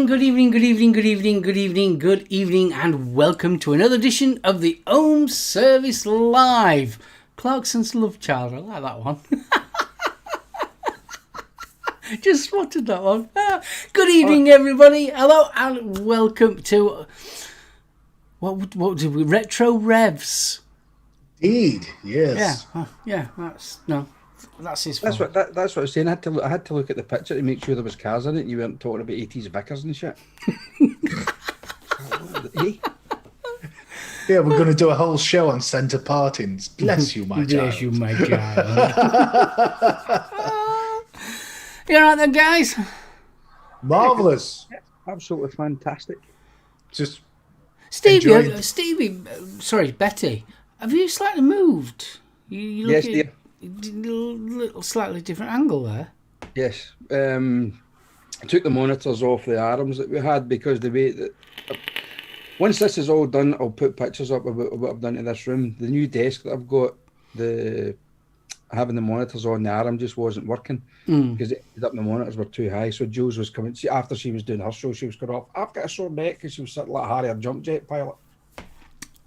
good evening, and welcome to another edition of the Ohm Service Live. Clarkson's Love Child, I like that one. Just spotted that one. Good evening, everybody. Hello, and welcome to what did we? Retro Revs. Indeed, yes. That's his fault. That's what I was saying. I had to look at the picture to make sure there was cars in it. And you weren't talking about 80s Vickers and shit. Yeah, we're going to do a whole show on centre partings. Bless you, my child. Bless you, my child. You all right then, guys? Marvellous. Absolutely fantastic. Just Stevie, sorry, Betty, have you slightly moved? You look Yes, at dear. a little slightly different angle there. Yes. I took the monitors off the arms that we had because the way that... Once this is all done, I'll put pictures up about what I've done to this room. The new desk that I've got, having the monitors on the arm just wasn't working because the monitors were too high. So Jules was coming. See, after she was doing her show, she was going off, "I've got a sore neck," because she was sitting like Harrier jump jet pilot.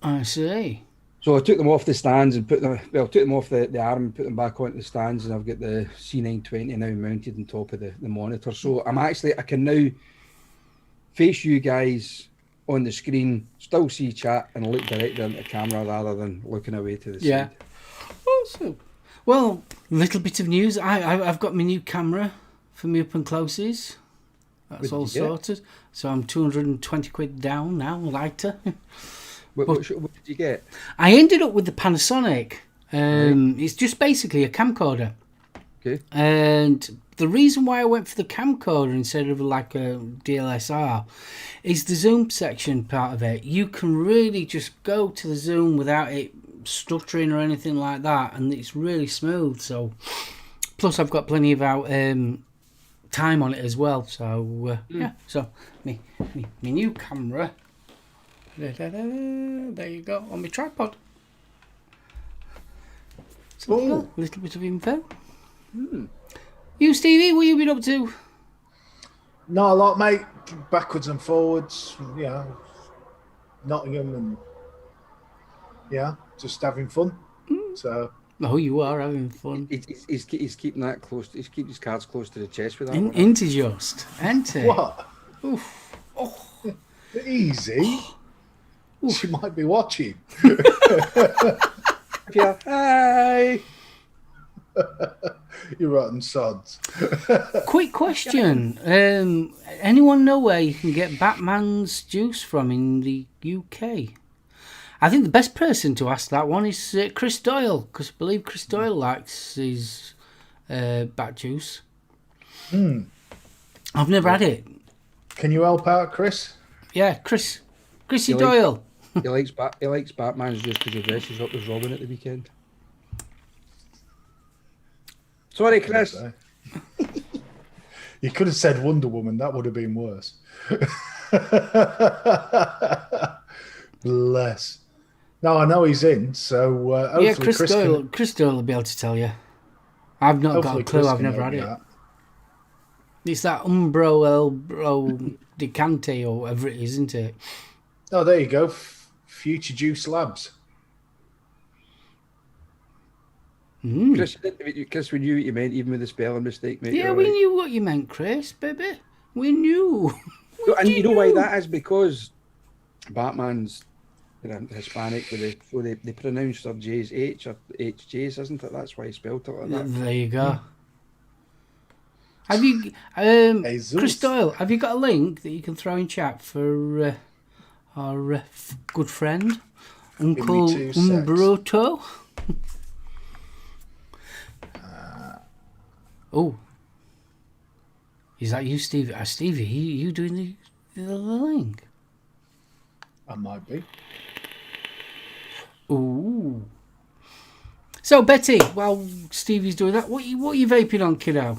I see. So I took them off the stands and took them off the arm and put them back onto the stands, and I've got the C920 now mounted on top of the monitor. So I can now face you guys on the screen, still see chat, and look directly into the camera rather than looking away to the side. Awesome. Well, little bit of news. I've got my new camera for me up and closes. That's all sorted. So I'm 220 quid down now, lighter. What did you get? I ended up with the Panasonic. It's just basically a camcorder. Okay. And the reason why I went for the camcorder instead of like a DLSR is the zoom section part of it. You can really just go to the zoom without it stuttering or anything like that, and it's really smooth. So, plus I've got plenty of time on it as well. So yeah. So me new camera. There you go, on my tripod. So a little bit of info. You, Stevie, what you been up to? not a lot, mate. Backwards and forwards, Nottingham, and just having fun. So. Oh, you are having fun. He's keeping that close. He's keeping his cards close to the chest with that. Into just, enter. What? Oof. Oh. Easy. She might be watching. Yeah. Hi. You rotten sods. Quick question. Anyone know where you can get Batman's juice from in the UK? I think the best person to ask that one is Chris Doyle, because I believe Chris Doyle likes his bat juice. I've never had it. Can you help out, Chris? Yeah, Chrissy Doyle. He likes Batman's juice because he dresses up as Robin at the weekend. Sorry, Chris. You could have said Wonder Woman. That would have been worse. Bless. No, I know he's in. So hopefully Chris Doyle will be able to tell you. I've not got a clue. I've never had it. It's that Umbro Elbro Decante or whatever it is, isn't it? Oh, there you go. Future Juice Labs. Chris, we knew what you meant, even with the spelling mistake, mate. Yeah, we knew what you meant, Chris, baby. We knew. And you know why that is? Because Batman's Hispanic, they pronounce their J's H or HJs, isn't it? That's why he spelled it like that. There you go. Have you, Chris Doyle, have you got a link that you can throw in chat for our good friend, Uncle Umbroto? Oh, is that you, Stevie? Stevie, you doing the link? I might be. Ooh. So Betty, while Stevie's doing that, what are you vaping on, kiddo?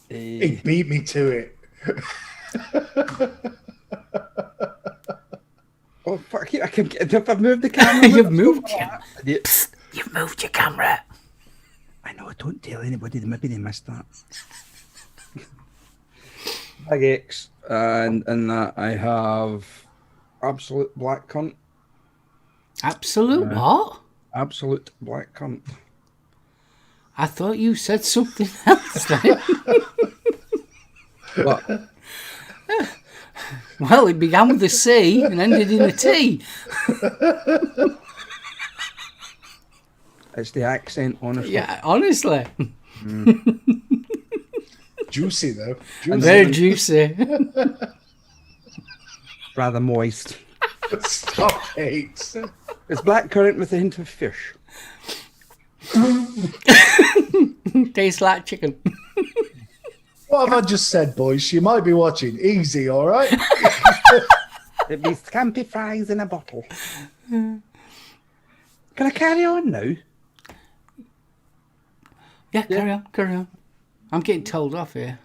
He beat me to it. Oh fuck! I've moved the camera. You've moved. You've moved your camera. I know. Don't tell anybody. Maybe they missed that. Big X, and in that I have absolute black cunt. Absolute what? Absolute black cunt. I thought you said something else then. But Well, it began with a C and ended in a T. it's the accent, honestly. Yeah, honestly. Juicy though. Juicy. Very juicy. Rather moist. Stop it. It's black currant with a hint of fish. Tastes like chicken. What have I just said, boys? You might be watching. Easy, all right? It'd be scampi fries in a bottle. Can I carry on now? Yeah, carry on. I'm getting told off here.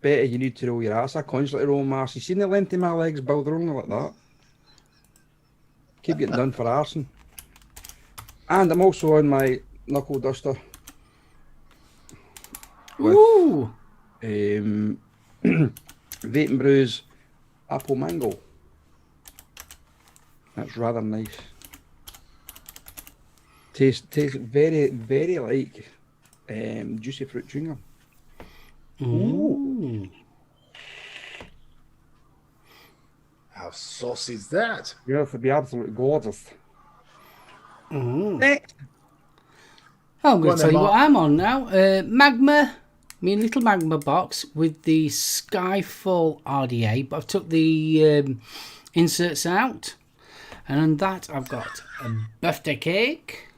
Betty, you need to roll your ass. I constantly roll my ass. You seen the length of my legs, Bill? They're only like that. Keep getting done for arson. And I'm also on my knuckle duster. Ooh. Vape and Brews apple mango. That's rather nice. Tastes very, very like juicy fruit chewing gum. Ooh. How saucy is that? Yes, it'd be absolutely gorgeous. Next. I'm Go going on to tell then, you what Mark. I'm on now. Magma, me little Magma box with the Skyfall RDA, but I've took the inserts out. And on that, I've got a birthday cake.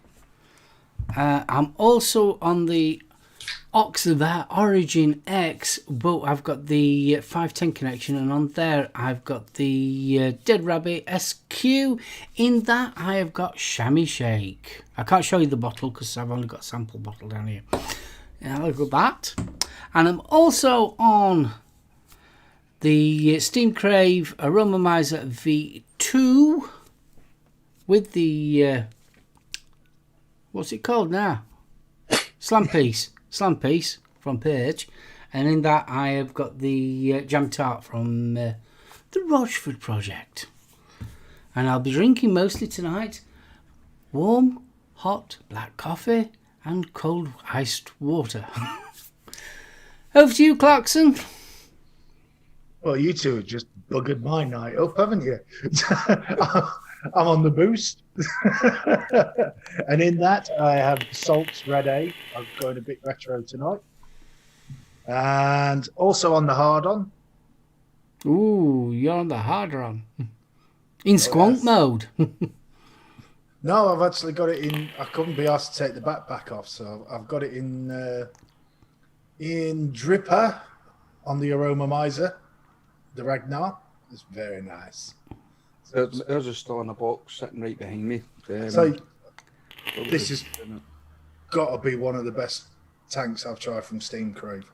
I'm also on the Oxiva Origin X, but I've got the 510 connection, and on there I've got the Dead Rabbit SQ. In that I have got Chamois Shake. I can't show you the bottle because I've only got a sample bottle down here. Yeah, look at that. And I'm also on the Steam Crave Aromomizer V2 with the what's it called now? Slam piece from Page, and in that I have got the jam tart from the Rochford Project, and I'll be drinking mostly tonight warm, hot black coffee and cold iced water. Over to you, Clarkson. Well, you two have just buggered my night up, haven't you? I'm on the boost. And in that, I have Salt's Red A. I'm going a bit retro tonight. And also on the hard on. Ooh, you're on the harder on. In squonk yes. mode. No, I've actually got it in. I couldn't be asked to take the backpack off, so I've got it in Dripper on the Aromomizer, the Ragnar. It's very nice. There's a still in a box sitting right behind me. So this has got to be one of the best tanks I've tried from Steam Crave.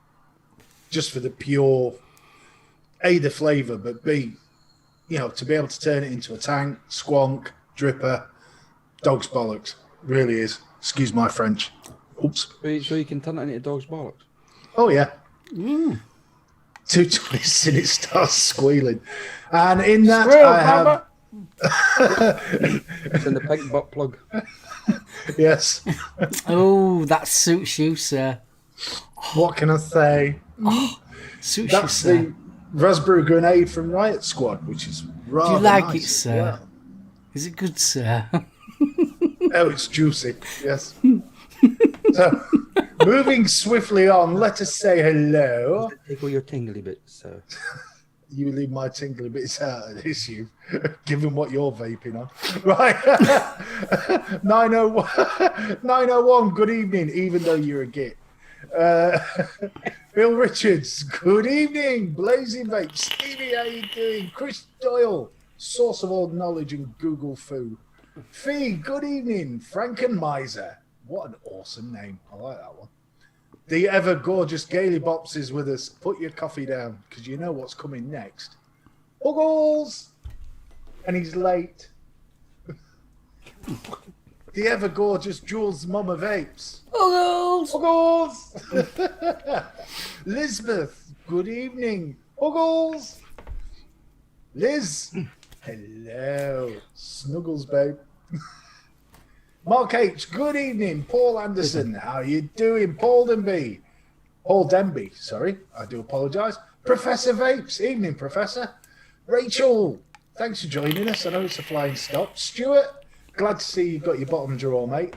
Just for the pure, A, the flavour, but B, you know, to be able to turn it into a tank, squonk, dripper, dog's bollocks. Really is. Excuse my French. Oops. Wait, so you can turn it into dog's bollocks? Oh, yeah. 2 twists and it starts squealing. And in that, I have... It's in the pink butt plug. Yes. Oh, that suits you, sir. What can I say? Suits That's you, sir. the Raspberry Grenade from Riot Squad, which is rather Do you like nice it, as sir? well. Is it good, sir? Oh, it's juicy. Yes. So, moving swiftly on, let us say hello. Tickle your tingly bits, so. You leave my tingly bits out of this, you, given what you're vaping on. Right. 901, good evening, even though you're a git. Bill Richards, good evening. Blazing Vape. Stevie, how you doing? Chris Doyle, source of all knowledge in Google Foo. Fee, good evening. Franken Miser. What an awesome name. I like that one. The ever gorgeous Gaily Bops is with us. Put your coffee down because you know what's coming next. Buggles! And he's late. The ever gorgeous Jules Mama Vapes. Buggles! Buggles! Lisbeth, good evening. Huggles. Liz, hello. Snuggles, babe. Mark H, good evening. Paul Anderson, how you doing? Paul Denby, sorry, I do apologise. Professor Vapes, evening, Professor. Rachel, thanks for joining us. I know it's a flying stop. Stuart, glad to see you got your bottom drawer, mate.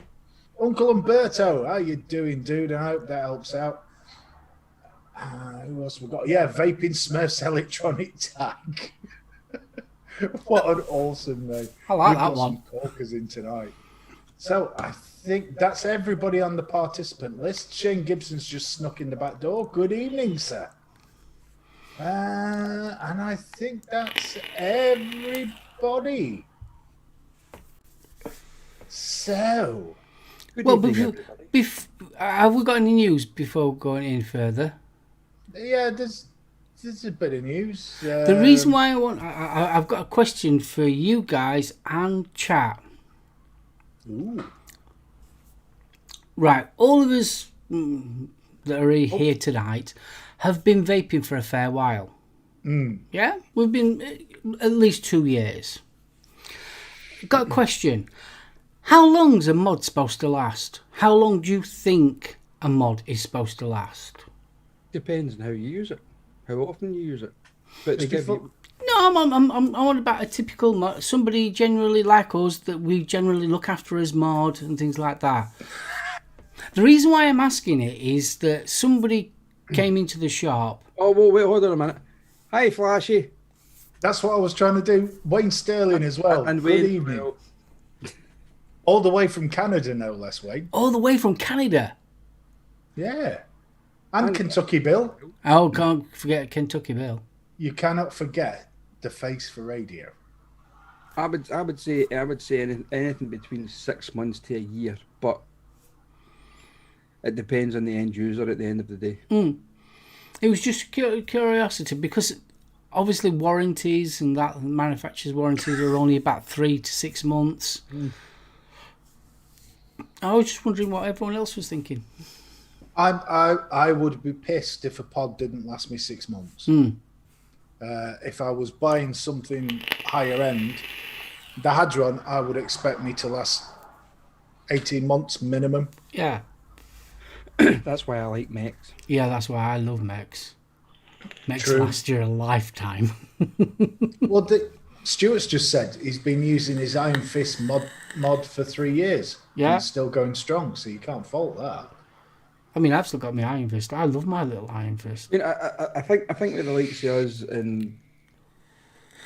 Uncle Umberto, how you doing, dude? I hope that helps out. Who else we got? Yeah, Vaping Smurfs Electronic Tag. What an awesome name. I like We've that got one. some corkers in tonight. So I think that's everybody on the participant list. Shane Gibson's just snuck in the back door. Good evening, sir. And I think that's everybody. So, Good Well, evening, everybody. have we got any news before going any further? yeah, there's a bit of news. The reason why I've got a question for you guys and chat. Ooh. Right, all of us that are here tonight have been vaping for a fair while. Yeah, we've been at least 2 years. Got a question. How long's a mod supposed to last? How long do you think a mod is supposed to last? Depends on how you use it, how often you use it. But they give you, No, I'm on about a typical mod. Somebody generally like us that we generally look after as mod and things like that. The reason why I'm asking it is that somebody came into the shop. oh, well, wait, hold on a minute. Hi, Flashy. That's what I was trying to do. Wayne Sterling as well. And Good Wayne, evening. well, All the way from Canada, no less, Wayne. All the way from Canada. Yeah. And Kentucky Bill. Oh, can't forget Kentucky Bill. You cannot forget the face for radio. I would say anything between 6 months to a year, but it depends on the end user at the end of the day. It was just curiosity because obviously warranties and that manufacturer's warranties are only about 3 to 6 months. I was just wondering what everyone else was thinking. I would be pissed if a pod didn't last me 6 months. If I was buying something higher end, the Hadron, I would expect me to last 18 months minimum. Yeah. That's why I like mechs. Yeah, that's why I love mechs. Mechs True. last you a lifetime. Well, Stuart's just said he's been using his Iron Fist mod for 3 years. Yeah. And it's still going strong, so you can't fault that. I mean, I've still got my Iron Fist. I love my little Iron Fist. You know, I think with the likes of us and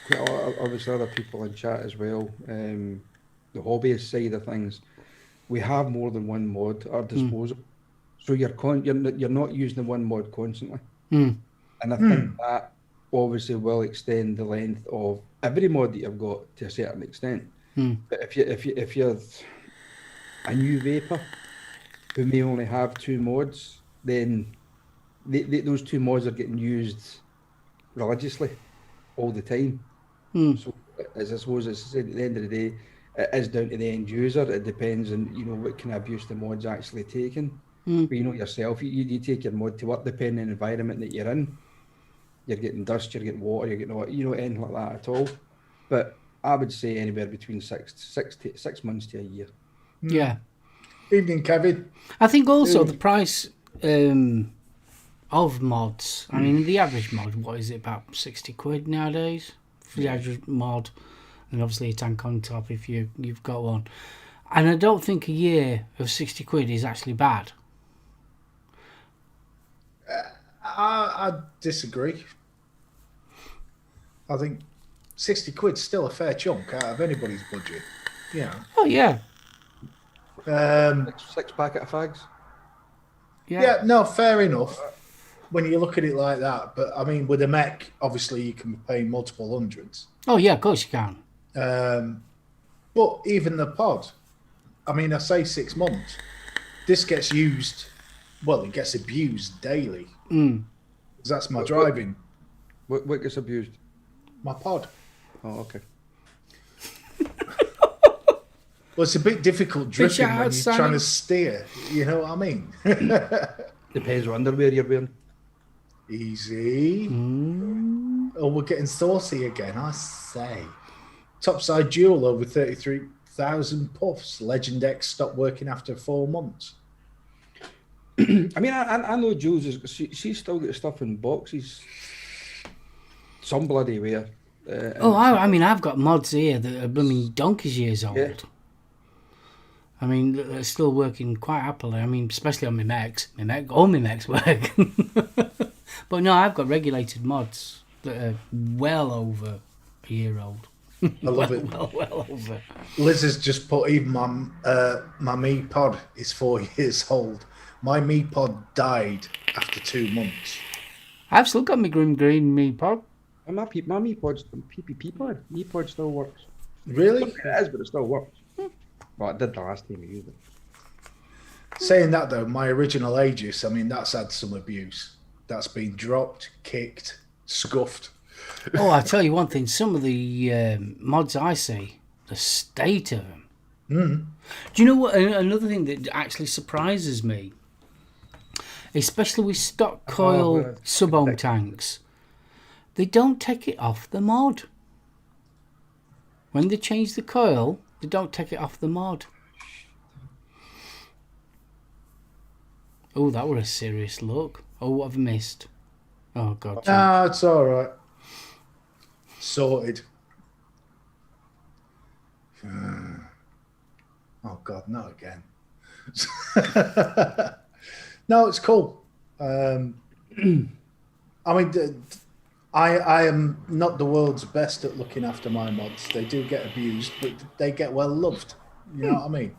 quite a lot of obviously other people in chat as well, the hobbyist side of things, we have more than one mod at our disposal. So you're not using the one mod constantly. And I think that obviously will extend the length of every mod that you've got to a certain extent. But if you're a new vapor who may only have 2 mods, then those 2 mods are getting used religiously all the time. So as I suppose as I said, at the end of the day, it is down to the end user. It depends on what kind of abuse the mod's actually taking. But yourself, you take your mod to work depending on the environment that you're in. You're getting dust, you're getting water, you're getting anything like that at all. But I would say anywhere between 6 months to a year. Yeah. Evening, Kevin. I think also the price of mods. I mean, the average mod, what is it, about 60 quid nowadays? For the average mod. And obviously a tank on top if you've got one. And I don't think a year of 60 quid is actually bad. I disagree. I think 60 quid's still a fair chunk out of anybody's budget. Yeah. Oh, yeah. 6 packet of fags. Yeah, no, fair enough when you look at it like that. But I mean, with a mech, obviously you can be paying multiple hundreds. Oh, yeah, of course you can. But even the pod, I mean, I say 6 months. This gets used, well, it gets abused daily. 'Cause that's my driving. What gets abused? My pod. Oh, okay. Well, it's a bit difficult drifting shout when out, you're Simon. trying to steer. You know what I mean? Depends what underwear you're wearing. Easy. Mm. Oh, we're getting saucy again, I say. Topside dual over 33,000 puffs. Legend X stopped working after 4 months. I mean, I know Jules is she's still got stuff in boxes. Some bloody way. I mean, I've got mods here that are blooming donkey's years old. Yeah. I mean, they're still working quite happily. I mean, especially on my mechs. All my mechs work. But no, I've got regulated mods that are well over a year old. I love it. Well over. Liz has just put, even my Me Pod is 4 years old. My Me Pod died after 2 months. I've still got my green me pod. And my Me Pod's PPP pod. Me Pod still works. Really? It is, but it still works. Well, it did the last time we used it. Saying that though, my original Aegis, I mean, that's had some abuse. That's been dropped, kicked, scuffed. Oh, I tell you one thing. Some of the mods I see, the state of them. Mm. Do you know what? Another thing that actually surprises me, especially with stock coil sub-ohm tanks, they don't take it off the mod. When they change the coil, they don't take it off the mod. Oh, that were a serious look. Oh, what have I missed? Oh, God. Ah, it's all right. Sorted. Oh, God, not again. No, it's cool. I mean, I am not the world's best at looking after my mods. They do get abused, but they get well loved. You know what I mean?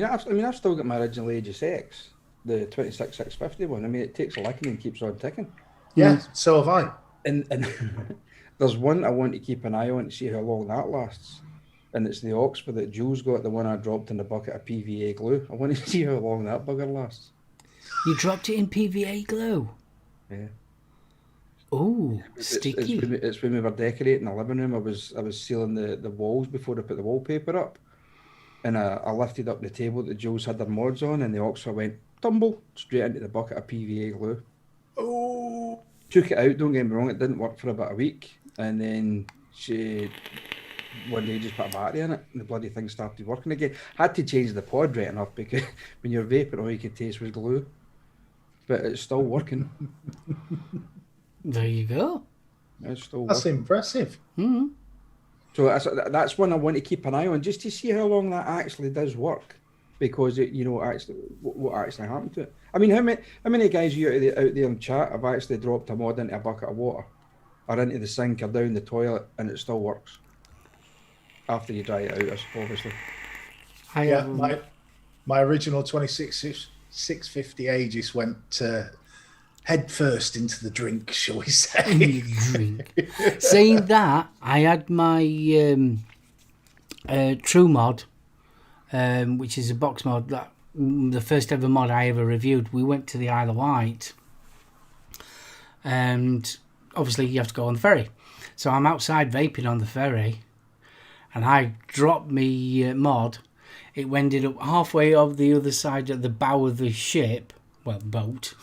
I've still got my original Aegis X, the 26650 one. I mean, it takes a licking and keeps on ticking. Yeah, so have I. And there's one I want to keep an eye on to see how long that lasts. And it's the Oxford that Jules got, the one I dropped in the bucket of PVA glue. I want to see how long that bugger lasts. You dropped it in PVA glue? Yeah. Oh, sticky. It's when we were decorating the living room. I was sealing the walls before I put the wallpaper up. And I lifted up the table that Jules had their mods on, and the Oxford went tumble straight into the bucket of PVA glue. Oh. Took it out, don't get me wrong, it didn't work for about a week. And then she one day just put a battery in it, and the bloody thing started working again. Had to change the pod right enough because when you're vaping, all you could taste was glue. But it's still working. There you go. It's still That's working. impressive. Mm-hmm. So that's one I want to keep an eye on, just to see how long that actually does work, because it, actually what actually happened to it. I mean, how many guys you out there in chat have actually dropped a mod into a bucket of water, or into the sink, or down the toilet, and it still works after you dry it out, obviously. My original 650 Aegis went head first into the drink, shall we say? Drink. Saying that, I had my True mod, which is a box mod, that the first ever mod I ever reviewed. We went to the Isle of Wight, and obviously you have to go on the ferry. So I'm outside vaping on the ferry, and I dropped me mod. It ended up halfway over the other side of the bow of the ship, well, boat.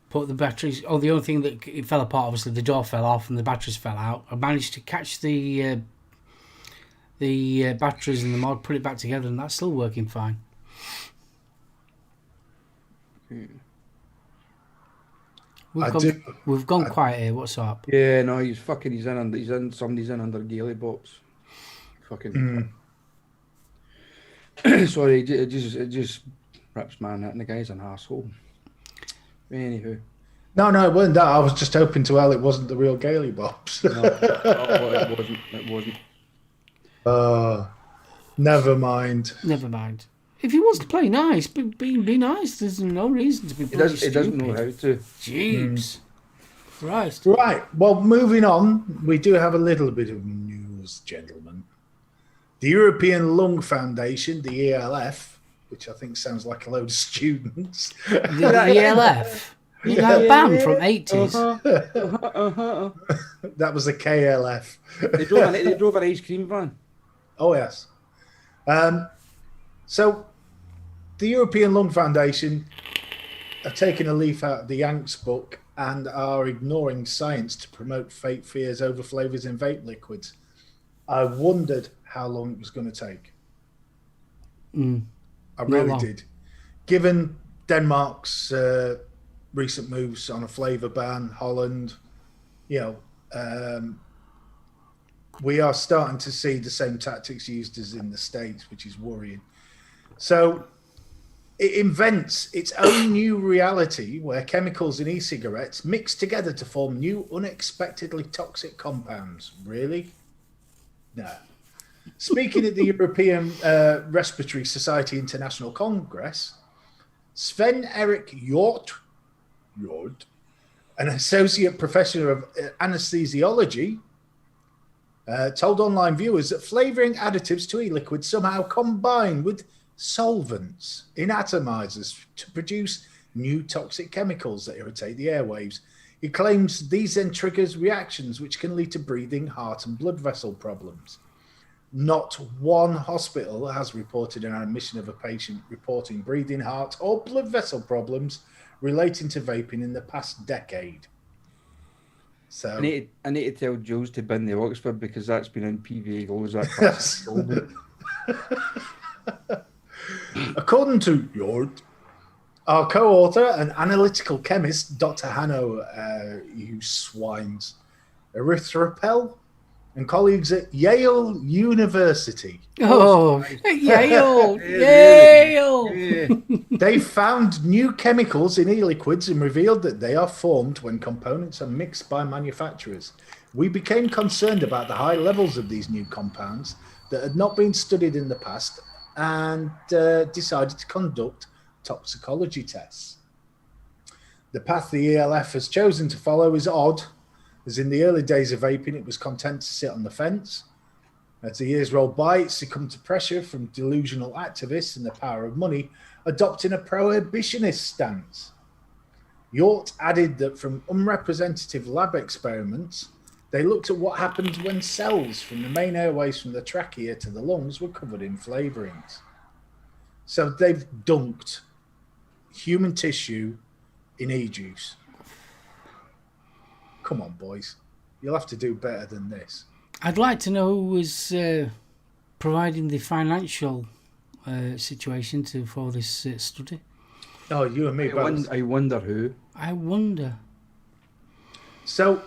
Put the batteries. Oh, the only thing that it fell apart, obviously, the door fell off and the batteries fell out. I managed to catch the batteries and the mod, put it back together, and that's still working fine. We've gone quiet here. What's up? Yeah, no, somebody's in under Gailey box. Fucking. Sorry, it just rips man out, and the guy's an asshole. Anywho. No, it wasn't that. I was just hoping to hell it wasn't the real Gailey Bobs. No, it wasn't. Never mind. Never mind. If he wants to play nice, be nice. There's no reason to be bloody He doesn't know how to. Jeeps. Christ. Right. Well, moving on, we do have a little bit of news, gentlemen. The European Lung Foundation, the ELF, which I think sounds like a load of students. The ELF? That band from 80s. That was a KLF. They drove an ice cream van. Oh, yes. So, the European Lung Foundation have taken a leaf out of the Yanks book, and are ignoring science to promote fake fears over flavours in vape liquids. I wondered how long it was going to take. I really did. Given Denmark's recent moves on a flavour ban, Holland, we are starting to see the same tactics used as in the States, which is worrying. So it invents its own new reality where chemicals in e-cigarettes mix together to form new, unexpectedly toxic compounds. Really? No. Speaking at the European Respiratory Society International Congress, Sven Erik Hjort, an associate professor of anesthesiology, told online viewers that flavouring additives to e-liquids somehow combine with solvents in atomizers to produce new toxic chemicals that irritate the airwaves. He claims these then triggers reactions which can lead to breathing, heart and blood vessel problems. Not one hospital has reported an admission of a patient reporting breathing, heart or blood vessel problems relating to vaping in the past decade. So I need to tell Jules to bin the Oxford because that's been in PVA goals. That's according to Hjort, our co-author and analytical chemist, Dr. Hanno, you swines, Erythropel, and colleagues at Yale University. Oh, Yale! Yale! They found new chemicals in e-liquids and revealed that they are formed when components are mixed by manufacturers. We became concerned about the high levels of these new compounds that had not been studied in the past and decided to conduct toxicology tests. The path the ELF has chosen to follow is odd, as in the early days of vaping, it was content to sit on the fence. As the years rolled by, it succumbed to pressure from delusional activists and the power of money, adopting a prohibitionist stance. Hjort added that from unrepresentative lab experiments, they looked at what happened when cells from the main airways from the trachea to the lungs were covered in flavourings. So they've dunked human tissue in e-juice. Come on, boys. You'll have to do better than this. I'd like to know who was providing the financial situation for this study. Oh, you and me both. I wonder who. I wonder. So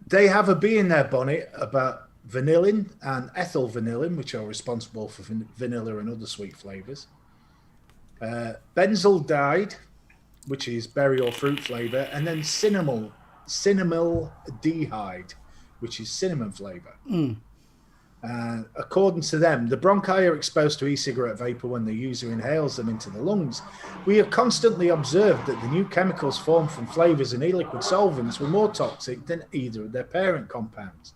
they have a bee in their bonnet about vanillin and ethyl vanillin, which are responsible for vanilla and other sweet flavours. Benzaldehyde, which is berry or fruit flavour, and then cinnamylaldehyde, which is cinnamon flavour. According to them, the bronchi are exposed to e-cigarette vapour when the user inhales them into the lungs. We have constantly observed that the new chemicals formed from flavours and e-liquid solvents were more toxic than either of their parent compounds.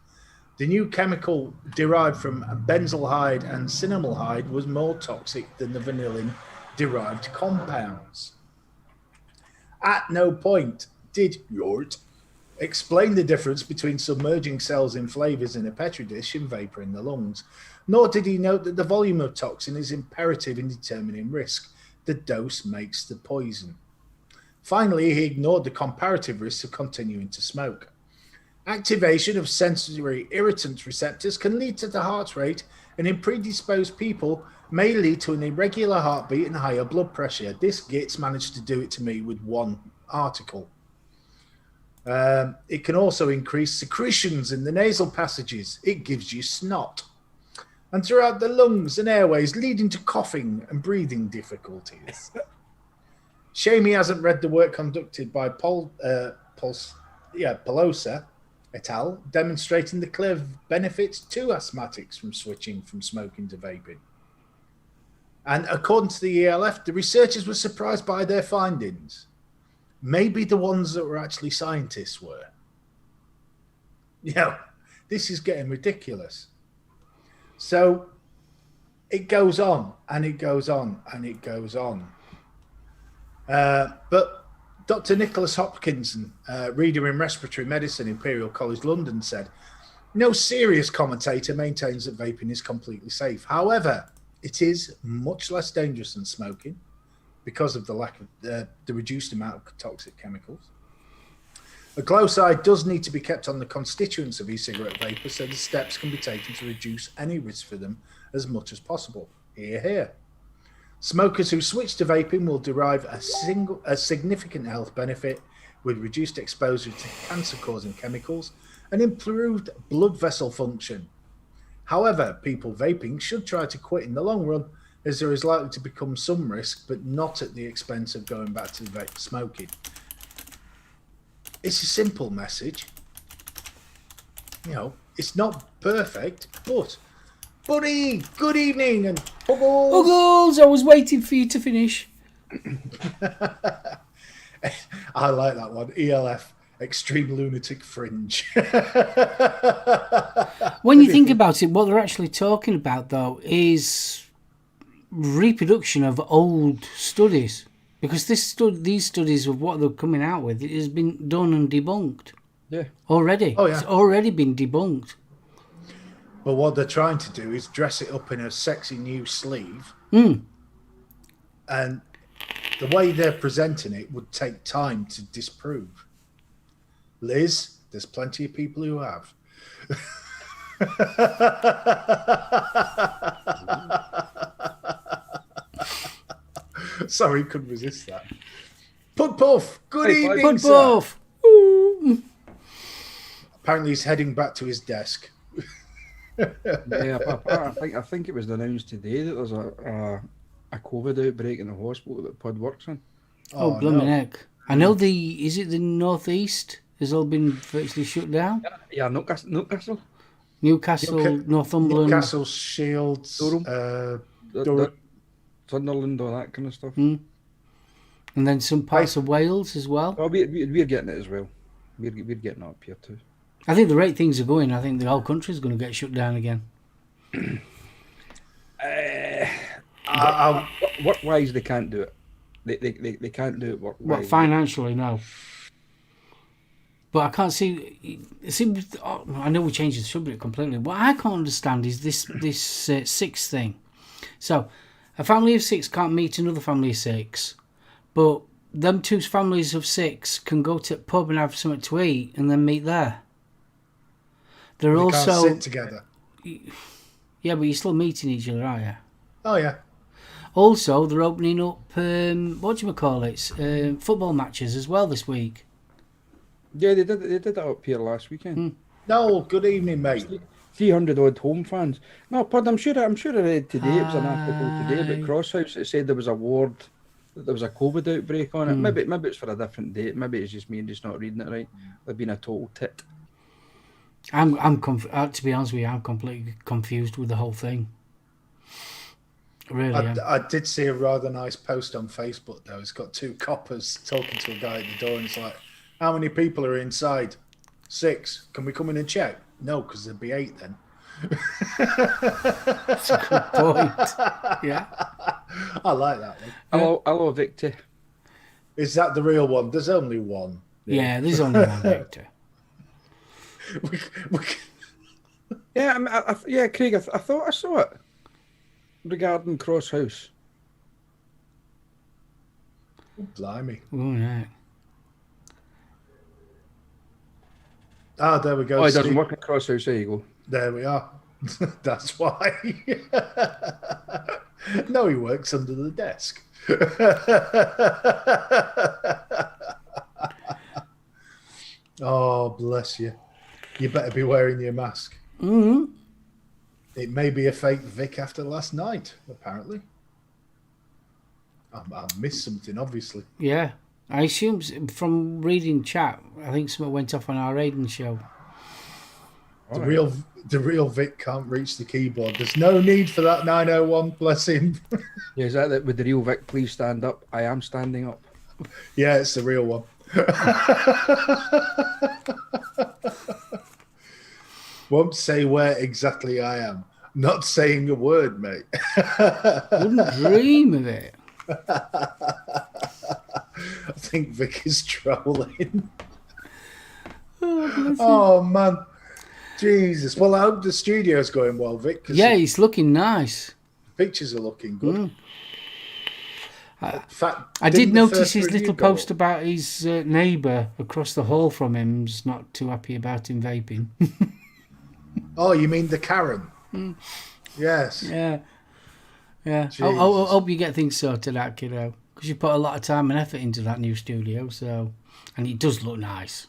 The new chemical derived from benzaldehyde and cinnamylaldehyde was more toxic than the vanillin-derived compounds. At no point did Hjort explain the difference between submerging cells in flavours in a petri dish and vapour in the lungs, nor did he note that the volume of toxin is imperative in determining risk. The dose makes the poison. Finally, he ignored the comparative risks of continuing to smoke. Activation of sensory irritant receptors can lead to the heart rate, and in predisposed people may lead to an irregular heartbeat and higher blood pressure. This Gits managed to do it to me with one article. It can also increase secretions in the nasal passages. It gives you snot. And throughout the lungs and airways, leading to coughing and breathing difficulties. Shame he hasn't read the work conducted by Pelosa et al., demonstrating the clear benefits to asthmatics from switching from smoking to vaping. And according to the ELF, the researchers were surprised by their findings. Maybe the ones that were actually scientists were. This is getting ridiculous. So it goes on and it goes on and it goes on. But Dr. Nicholas Hopkinson, reader in respiratory medicine, Imperial College London, said, no serious commentator maintains that vaping is completely safe. However, it is much less dangerous than smoking because of the lack of the reduced amount of toxic chemicals. A close eye does need to be kept on the constituents of e-cigarette vapor so the steps can be taken to reduce any risk for them as much as possible. Hear, hear. Smokers who switch to vaping will derive a significant health benefit with reduced exposure to cancer-causing chemicals and improved blood vessel function. However, people vaping should try to quit in the long run, as there is likely to become some risk, but not at the expense of going back to smoking. It's a simple message. You know, it's not perfect, but buddy, good evening and Buggles. Buggles, I was waiting for you to finish. I like that one. ELF, Extreme Lunatic Fringe. When you think about it, what they're actually talking about, though, is reproduction of old studies. Because these studies of what they're coming out with, it has been done and debunked. Yeah. Already. Oh, yeah. It's already been debunked. But what they're trying to do is dress it up in a sexy new sleeve. Mm. And the way they're presenting it would take time to disprove. Liz, there's plenty of people who have. Sorry, couldn't resist that. Pud Puff, good evening, Pud sir. Puff. Ooh. Apparently he's heading back to his desk. Yeah, I think it was announced today that there's a COVID outbreak in the hospital that Pud works in. Oh, blooming heck. I know is it the northeast has all been virtually shut down? Yeah, Newcastle. Newcastle, Northumberland. Newcastle, Shields, Durham. Sunderland, all that kind of stuff. Mm. And then some parts of Wales as well. Oh, we're getting it as well. We're getting it up here too. I think the rate things are going, I think the whole country's going to get shut down again. Work-wise, they can't do it. They can't do it work-wise. Well, financially, no. But I can't see. I know we changed the subject completely. What I can't understand is this 6 thing. So, a family of 6 can't meet another family of 6, but them 2 families of 6 can go to a pub and have something to eat and then meet there. They're also can't sit together. Yeah, but you're still meeting each other, aren't you? Oh yeah. Also, they're opening up football matches as well this week. Yeah, they did that up here last weekend. No, good evening, mate. 300 odd home fans. No, Pud, I'm sure I read today, it was an article today about Crosshouse that said there was a ward, that there was a COVID outbreak on it. Maybe it's for a different date. Maybe it's just me and just not reading it right. They've been a total tit. To be honest with you, I'm completely confused with the whole thing. Really, I did see a rather nice post on Facebook though. It's got 2 coppers talking to a guy at the door, and it's like, "How many people are inside?" 6. Can we come in and check? No, because there'd be 8 then. That's a good point. Yeah, I like that one. Hello, Victor. Is that the real one? There's only one. Yeah, there's only one Victor. Yeah, Craig. I thought I saw it regarding Crosshouse. Oh, blimey. Oh, yeah. Ah, there we go. Oh, it doesn't work at Crosshouse. There you go. There we are. That's why. No, he works under the desk. Oh, bless you. You better be wearing your mask. Mm-hmm. It may be a fake Vic after last night, apparently. I missed something, obviously. Yeah. I assume from reading chat, I think something went off on our Aiden show. The real Vic can't reach the keyboard. There's no need for that 901, bless him. Yeah, is that with the real Vic? Please stand up. I am standing up. Yeah, it's the real one. Won't say where exactly I am. Not saying a word, mate. Wouldn't dream of it. I think Vic is trolling. Oh, man. Jesus. Well, I hope the studio's going well, Vic. Yeah, it's looking nice. Pictures are looking good. In fact, I didn't did the notice first his review little go post up? about his neighbour across the hall from him's not too happy about him vaping. Oh, you mean the Karen? Yes. Yeah, yeah. I Jesus. hope you get things sorted out, kiddo, because you put a lot of time and effort into that new studio. So, and it does look nice.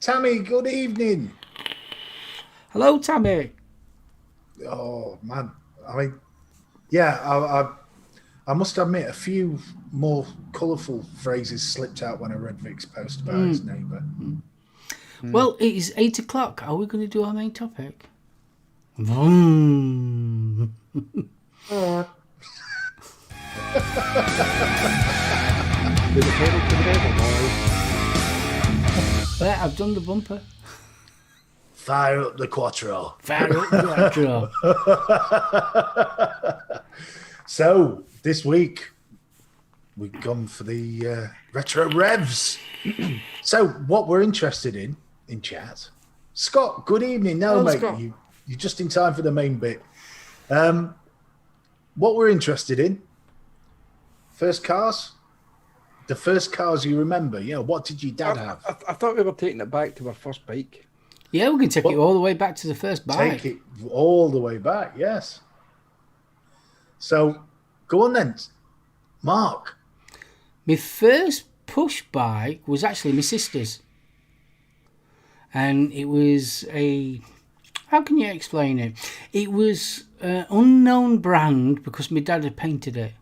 Tammy, good evening. Hello, Tammy. Oh man, I mean, yeah, I must admit a few more colourful phrases slipped out when I read Vic's post about his neighbour. Well, it is 8 o'clock. Are we going to do our main topic? Vroom. With the pedal to the metal, boys. There, I've done the bumper. Fire up the quattro. Fire up the outro. So this week we've gone for the retro revs. So what we're interested in chat, Scott. Good evening. No, Hello, mate, Scott. you're just in time for the main bit. What we're interested in, first cars, the first cars you remember. You know, what did your dad have? I thought we were taking it back to our first bike. Yeah, we can take What? it all the way back to the first bike. Take it all the way back. Yes. So go on then, Mark. My first push bike was actually my sister's. And it was a... How can you explain it? It was an unknown brand because my dad had painted it.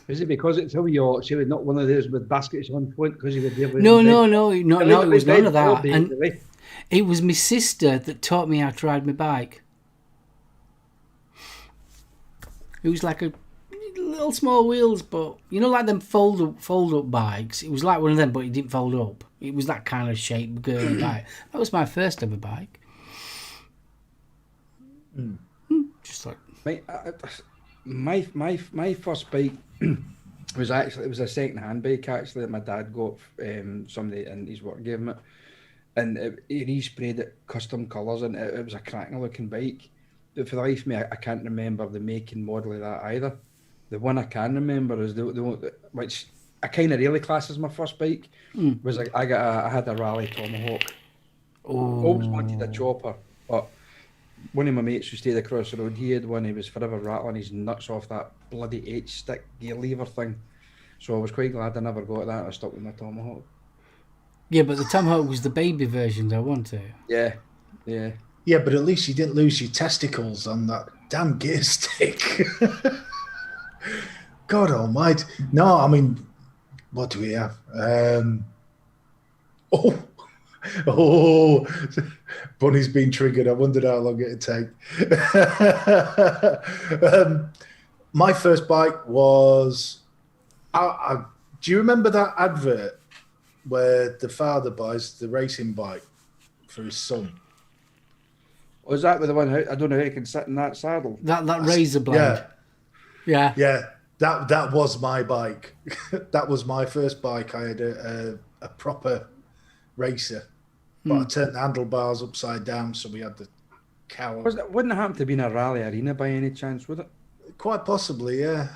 Is it because it's how you she was not one of those with baskets on front because you would be able to... No, it was none of that. And And it was my sister that taught me how to ride my bike. It was like a little small wheels, but you know, like them fold up bikes. It was like one of them, but it didn't fold up. It was that kind of shape girly bike. That was my first ever bike. Just like my first bike was actually, it was a second hand bike actually that my dad got. Somebody in his work gave him it, and he sprayed it custom colours, and it was a cracking looking bike. But for the life of me, I can't remember the make and model of that either. The one I can remember is the which I kind of really class as my first bike was I had a Raleigh Tomahawk. Always wanted a chopper, but one of my mates who stayed across the road, he had one. He was forever rattling his nuts off that bloody H-stick gear lever thing. So I was quite glad I never got that. I stuck with my Tomahawk. yeah, but the Tomahawk was the baby version. I want to. Yeah. Yeah, but at least you didn't lose your testicles on that damn gear stick. God almighty. No, I mean, what do we have? Oh, Bunny's been triggered. I wondered how long it'd take. My first bike was... do you remember that advert where the father buys the racing bike for his son? Was that with the one? I don't know how you can sit in that saddle. That razor blade. Yeah. Yeah. That was my bike. That was my first bike. I had a proper racer, but I turned the handlebars upside down, so we had the cowl. Wouldn't it happen to be in a rally arena by any chance, would it? Quite possibly, yeah.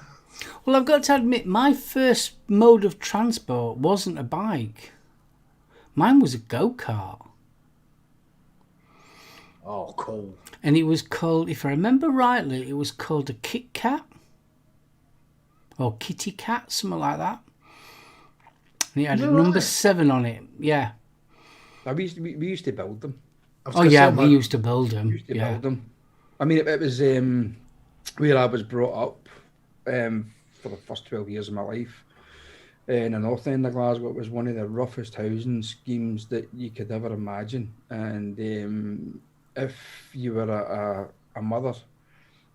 Well, I've got to admit, my first mode of transport wasn't a bike. Mine was a go-kart. Oh, cool. And it was called, if I remember rightly, it was called a Kit Kat. Or Kitty Cat, something like that. And it had a number 7 on it. Yeah. We used to build them. Oh, yeah, we used to build them. We used to build them. I mean, it was where I was brought up for the first 12 years of my life. In the north end of Glasgow, it was one of the roughest housing schemes that you could ever imagine. And if you were a mother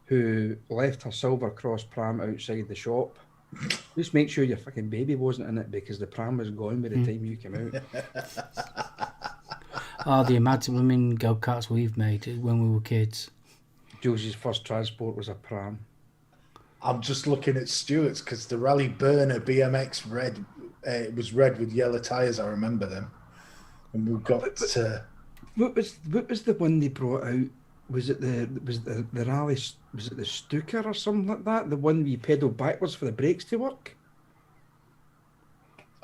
who left her Silver Cross pram outside the shop, just make sure your fucking baby wasn't in it, because the pram was gone by the time you came out. Oh, the amount of women go-karts we've made when we were kids. Josie's first transport was a pram. I'm just looking at Stuart's because the Rally Burner BMX red, it was red with yellow tyres. I remember them. And we've got... What was the one they brought out? Was it the rally? Was it the Stuker or something like that? The one where you pedal backwards for the brakes to work?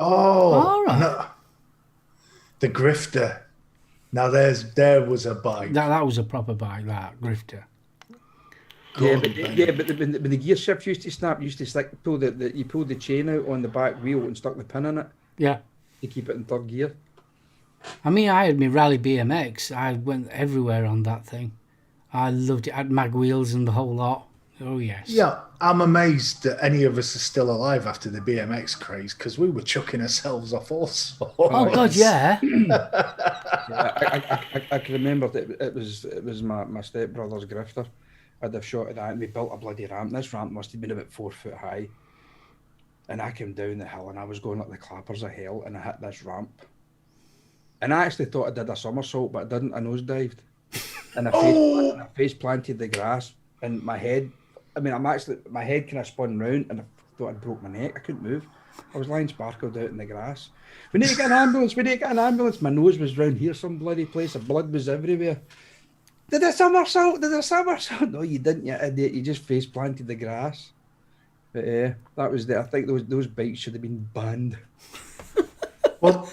Oh, All right. no. The Grifter. Now there was a bike. That was a proper bike, that Grifter. Yeah, God, but man. when the gear shift used to snap, you used to pull the chain out on the back wheel and stuck the pin in it Yeah. to keep it in third gear. I mean, I had my Rally BMX. I went everywhere on that thing. I loved it. I had mag wheels and the whole lot. Oh, yes. Yeah, I'm amazed that any of us are still alive after the BMX craze because we were chucking ourselves off all sorts. Oh, God, yeah. Yeah, I can remember that it was my stepbrother's Grifter. I'd have shot at that and we built a bloody ramp. This ramp must have been about 4 foot high. And I came down the hill and I was going up the clappers of hell and I hit this ramp. And I actually thought I did a somersault, but I didn't. I nosedived. And I face planted the grass and my head, my head kind of spun round and I thought I'd broke my neck. I couldn't move. I was lying sparkled out in the grass. We need to get an ambulance. We need to get an ambulance. My nose was round here, some bloody place. The blood was everywhere. Did a somersault? No, you didn't, you idiot. You just face planted the grass. But yeah, that was I think those bikes should have been banned. Well,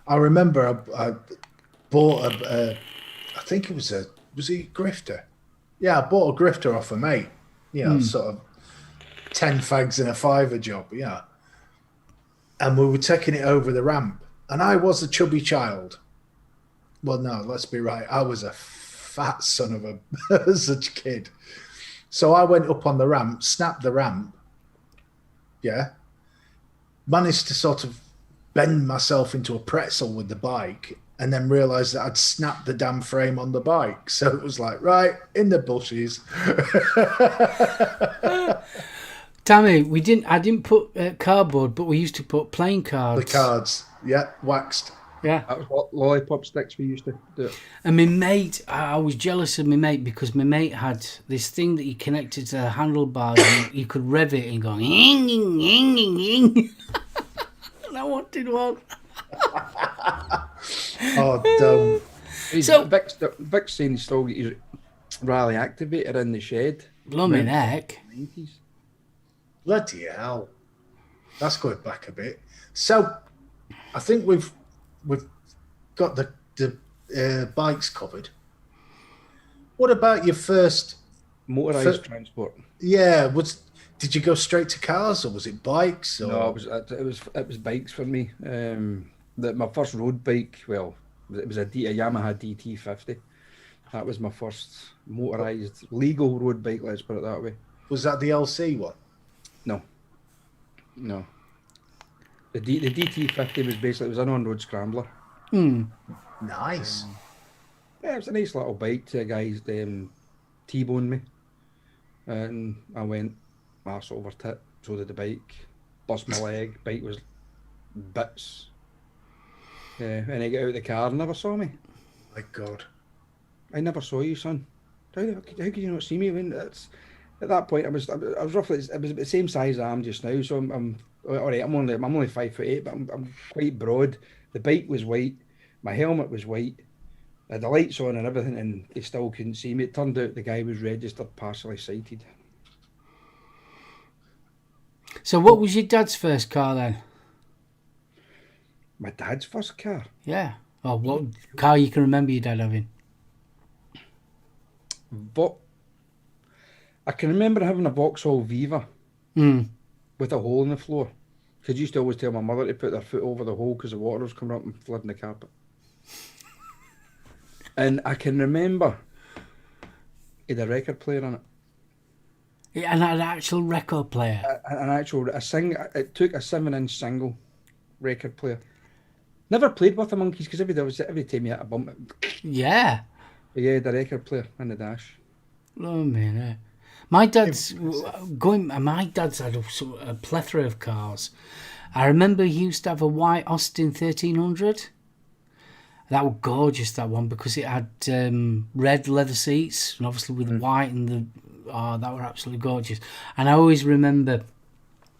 I remember I bought I think it was a Grifter? Yeah, I bought a Grifter off a mate. You know, sort of 10 fags and a fiver job, yeah. And we were taking it over the ramp. And I was a chubby child. Well, no, let's be right. I was a fat son of a such kid. So I went up on the ramp, snapped the ramp. Yeah. Managed to sort of bend myself into a pretzel with the bike and then realised that I'd snapped the damn frame on the bike. So it was like, right, in the bushes. Tammy, I didn't put cardboard, but we used to put playing cards. The cards, yeah, waxed. Yeah. That was what lollipop sticks we used to do. And my mate, I was jealous of my mate because my mate had this thing that he connected to the handlebars and you could rev it and go, ying, ying, ying, ying, ying. And I wanted one. Oh, dumb. So- Vic's saying he's still got his rally activator in the shed. Blooming heck. 90s. Bloody hell. That's going back a bit. So I think we've got the bikes covered. What about your first Motorised transport. Yeah, did you go straight to cars or was it bikes? Or? No, it was bikes for me. My first road bike, well, it was a Yamaha DT50. That was my first motorised legal road bike. Let's put it that way. Was that the LC one? No. The DT50 was basically an on-road scrambler. Nice. Yeah, it was a nice little bike. Two guys T-boned me, and I went arse over tit. So did the bike. Bust my leg. Bike was bits. Yeah, and I get out of the car and never saw me. My God. I never saw you, son. How could you not see me? When at that point I was roughly the same size I am just now. So I'm all right. I'm only 5'8", but I'm quite broad. The bike was white. My helmet was white. I had the lights on and everything, and he still couldn't see me. It turned out the guy was registered partially sighted. So what was your dad's first car then? My dad's first car. Yeah. Oh, what car you can remember your dad having? I can remember having a Vauxhall Viva with a hole in the floor. Because I used to always tell my mother to put their foot over the hole because the water was coming up and flooding the carpet. And I can remember it had a record player on it. Yeah, and an actual record player. It took a 7-inch single record player. Never played with the monkeys because every time you hit a bump, Yeah. yeah, the record player in the dash. Oh man, my dad's had a plethora of cars. I remember he used to have a white Austin 1300. That was gorgeous, that one, because it had red leather seats and obviously with the white and that were absolutely gorgeous. And I always remember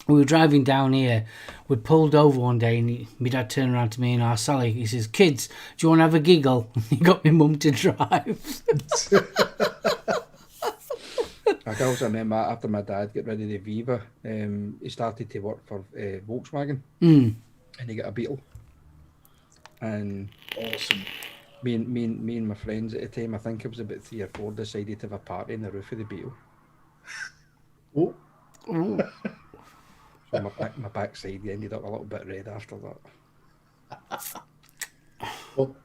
we were driving down here. We pulled over one day and my dad turned around to me and asked Sally, he says, "Kids, do you want to have a giggle?" He got my mum to drive. I can also remember after my dad got rid of the Viva, he started to work for Volkswagen, and he got a Beetle. And Awesome. me and my friends at the time, I think it was about 3 or 4, decided to have a party on the roof of the Beetle. Oh, So my backside ended up a little bit red after that. well,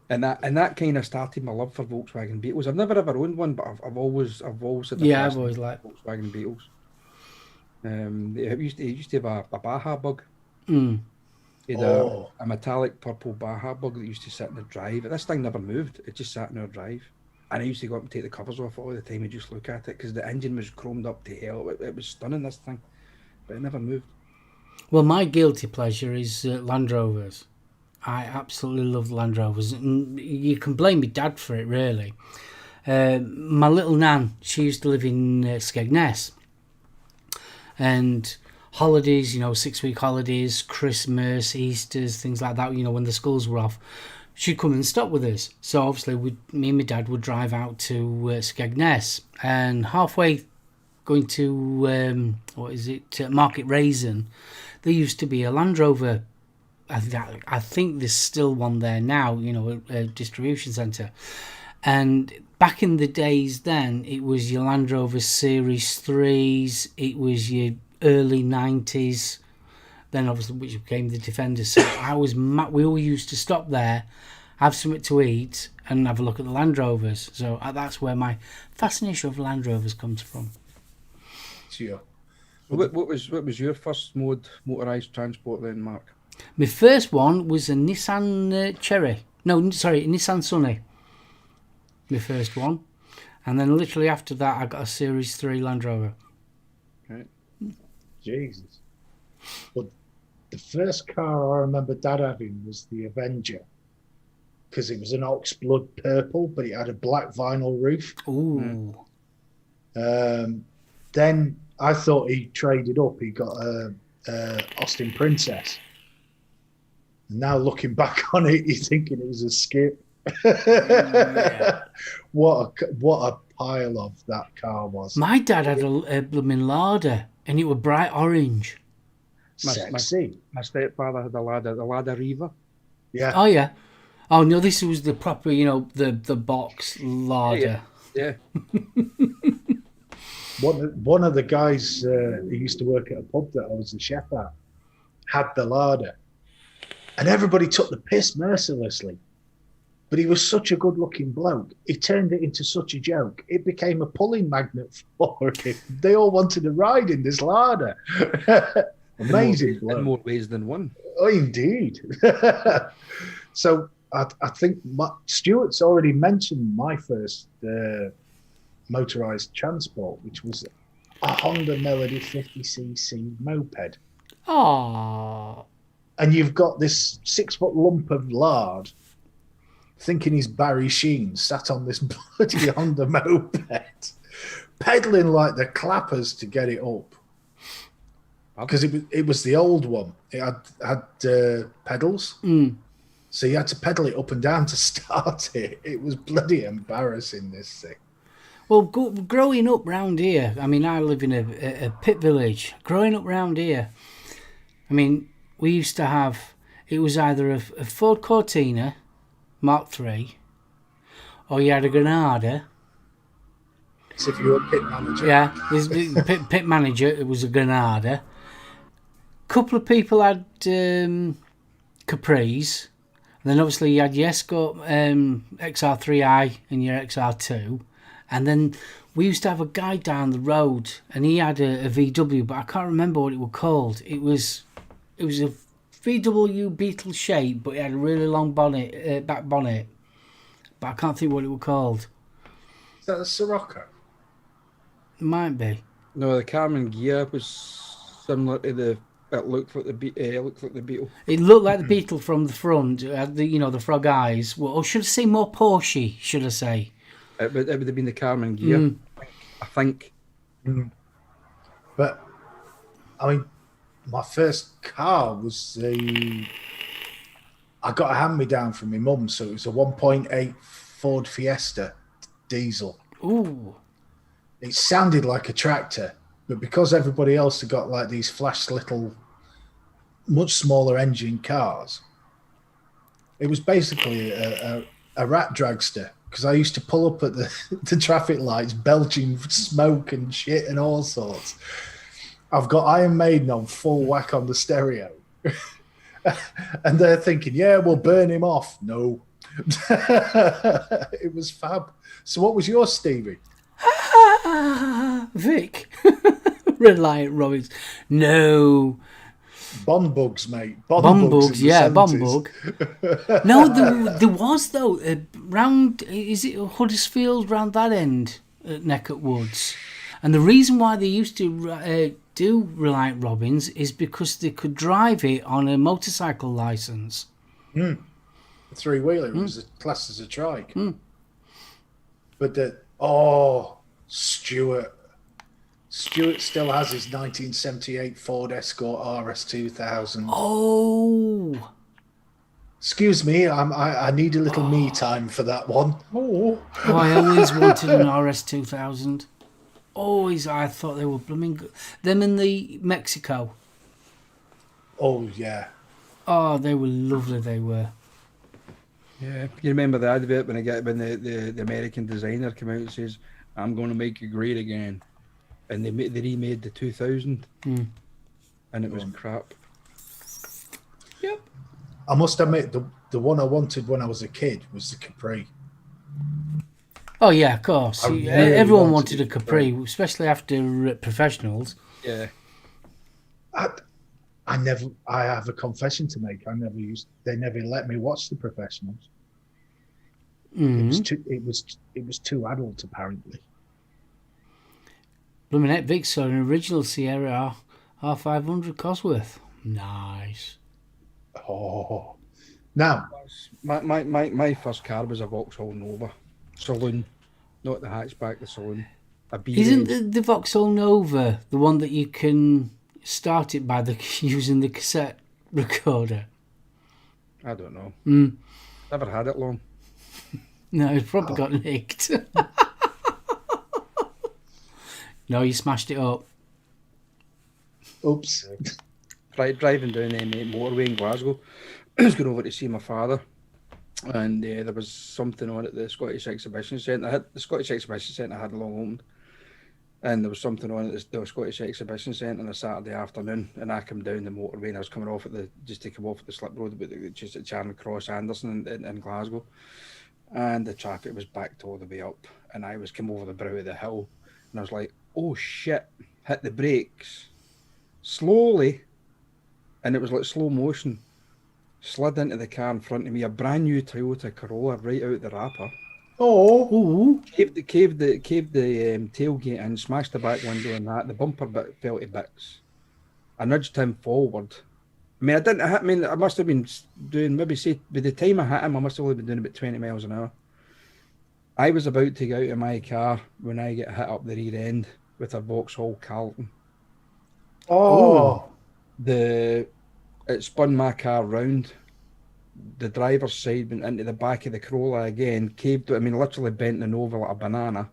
And that kind of started my love for Volkswagen Beetles. I've never ever owned one, but I've always had a Yeah, I've fascination always with liked. Volkswagen Beetles. It used to have a Baja bug. Mm. It had Oh. a metallic purple Baja bug that used to sit in the drive. This thing never moved. It just sat in our drive. And I used to go up and take the covers off all the time and just look at it because the engine was chromed up to hell. It was stunning, this thing. But it never moved. Well, my guilty pleasure is Land Rovers. I absolutely love Land Rovers. And you can blame my dad for it, really. My little nan, she used to live in Skegness. And holidays, 6-week holidays, Christmas, Easters, things like that, when the schools were off, she'd come and stop with us. So obviously me and my dad would drive out to Skegness, and halfway going to Market Raisin, there used to be a Land Rover. I think there's still one there now, a distribution centre. And back in the days then, it was your Land Rover Series 3s, it was your early 90s, then obviously which became the Defender. So we all used to stop there, have something to eat, and have a look at the Land Rovers. So that's where my fascination of Land Rovers comes from. Sure. What was your first motorised transport then, Mark? My first one was a Nissan Cherry. No, sorry, Nissan Sunny. My first one. And then literally after that, I got a Series 3 Land Rover. Right. Jesus. But the first car I remember Dad having was the Avenger, because it was an oxblood purple, but it had a black vinyl roof. Ooh. Then I thought he traded up. He got a Austin Princess. And now looking back on it, you're thinking it was a skip. Yeah. What a pile of that car was. My dad had a blooming Lada, and it was bright orange. Sexy. My stepfather had the Lada Riva. Yeah. Oh, yeah. Oh, no, this was the proper, the box Lada. Yeah. One of the guys who used to work at a pub that I was the chef at had the Lada. And everybody took the piss mercilessly. But he was such a good-looking bloke. He turned it into such a joke. It became a pulling magnet for him. They all wanted to ride in this Lada. Amazing bloke. In more ways than one. Oh, indeed. So I think Stuart's already mentioned my first motorised transport, which was a Honda Melody 50cc moped. Oh. And you've got this 6-foot lump of lard thinking he's Barry Sheen sat on this bloody Honda moped, pedaling like the clappers to get it up. Because it was the old one. It had pedals. So you had to pedal it up and down to start it. It was bloody embarrassing, this thing. Well, growing up round here, I mean, I live in a pit village. Growing up round here, I mean, we used to have, it was either a Ford Cortina Mark III, or you had a Granada. So if you were a pit manager. Yeah, pit manager, it was a Granada. Couple of people had Capris. And then obviously you had your Escort XR3i and your XR2. And then we used to have a guy down the road, and he had a VW, but I can't remember what it was called. It was a VW Beetle shape, but it had a really long bonnet, back bonnet. But I can't think what it was called. Is that a Sirocco? It might be. No, the Carmen Ghia was similar to it looked like the Beetle. It looked like the Beetle from the front. It had the frog eyes. Well, or should I say more Porsche? Should I say? It would have been the Carmen Ghia, I think. But I mean, my first car was I got a hand-me-down from my mum, so it was a 1.8 Ford Fiesta diesel. Ooh. it sounded like a tractor, but because everybody else had got like these flash little, much smaller engine cars, it was basically a rat dragster. Because I used to pull up at the traffic lights, belching smoke and shit and all sorts. I've got Iron Maiden on full whack on the stereo. And they're thinking, yeah, we'll burn him off. No. It was fab. So what was yours, Stevie? Vic. Reliant Robbins. No. Bond bugs, mate. Bomb bugs, in the yeah, 70s. bomb bug. No, there was, though, round, is it Huddersfield, round that end at Neckett Woods? And the reason why they used to do Reliant Robbins is because they could drive it on a motorcycle licence. A three-wheeler. It was classed as a trike. But Stuart. Stuart still has his 1978 Ford Escort RS2000. Oh. Excuse me, I need a little me time for that one. Oh, I always wanted an RS2000. Always, I thought they were blooming good. Them in the Mexico. Oh, yeah. Oh, they were lovely, they were. Yeah, you remember the advert when the American designer came out and says, "I'm going to make you great again," and they remade the 2000, and it was crap. Yep. I must admit, the one I wanted when I was a kid was the Capri. Oh yeah, of course. Really Everyone wanted wanted a Capri, especially after professionals. Yeah. I have a confession to make. They never let me watch the professionals. It was too adult, apparently. Blooming heck, Vic saw an original Sierra R500 Cosworth. Nice. Oh, now My first car was a Vauxhall Nova saloon, not the hatchback, the saloon. Isn't the Vauxhall Nova the one that you can start it by using the cassette recorder? I don't know. Never had it long. No, it's probably got nicked. No, you smashed it up. oops. Driving down the M8 motorway in Glasgow, I was going over to see my father, and there was something on at the Scottish Exhibition Centre. The Scottish Exhibition Centre had long opened, and there was something on at the Scottish Exhibition Centre on a Saturday afternoon, and I come down the motorway, and I was coming off just to come off at the slip road, just at Charing Cross Anderson in Glasgow, and the traffic was backed all the way up, and I was come over the brow of the hill, and I was like, oh shit, hit the brakes slowly, and it was like slow motion, slid into the car in front of me, a brand new Toyota Corolla right out the wrapper. Oh, Caved the tailgate in, smashed the back window and that. The bumper bit fell to bits. I nudged him forward. I mean, I must have been doing, maybe say, by the time I hit him, I must have only been doing about 20 miles an hour. I was about to get out of my car when I get hit up the rear end with a Vauxhall Carlton. oh. It spun my car round. The driver's side went into the back of the Corolla again, caved, literally bent the Nova like a banana,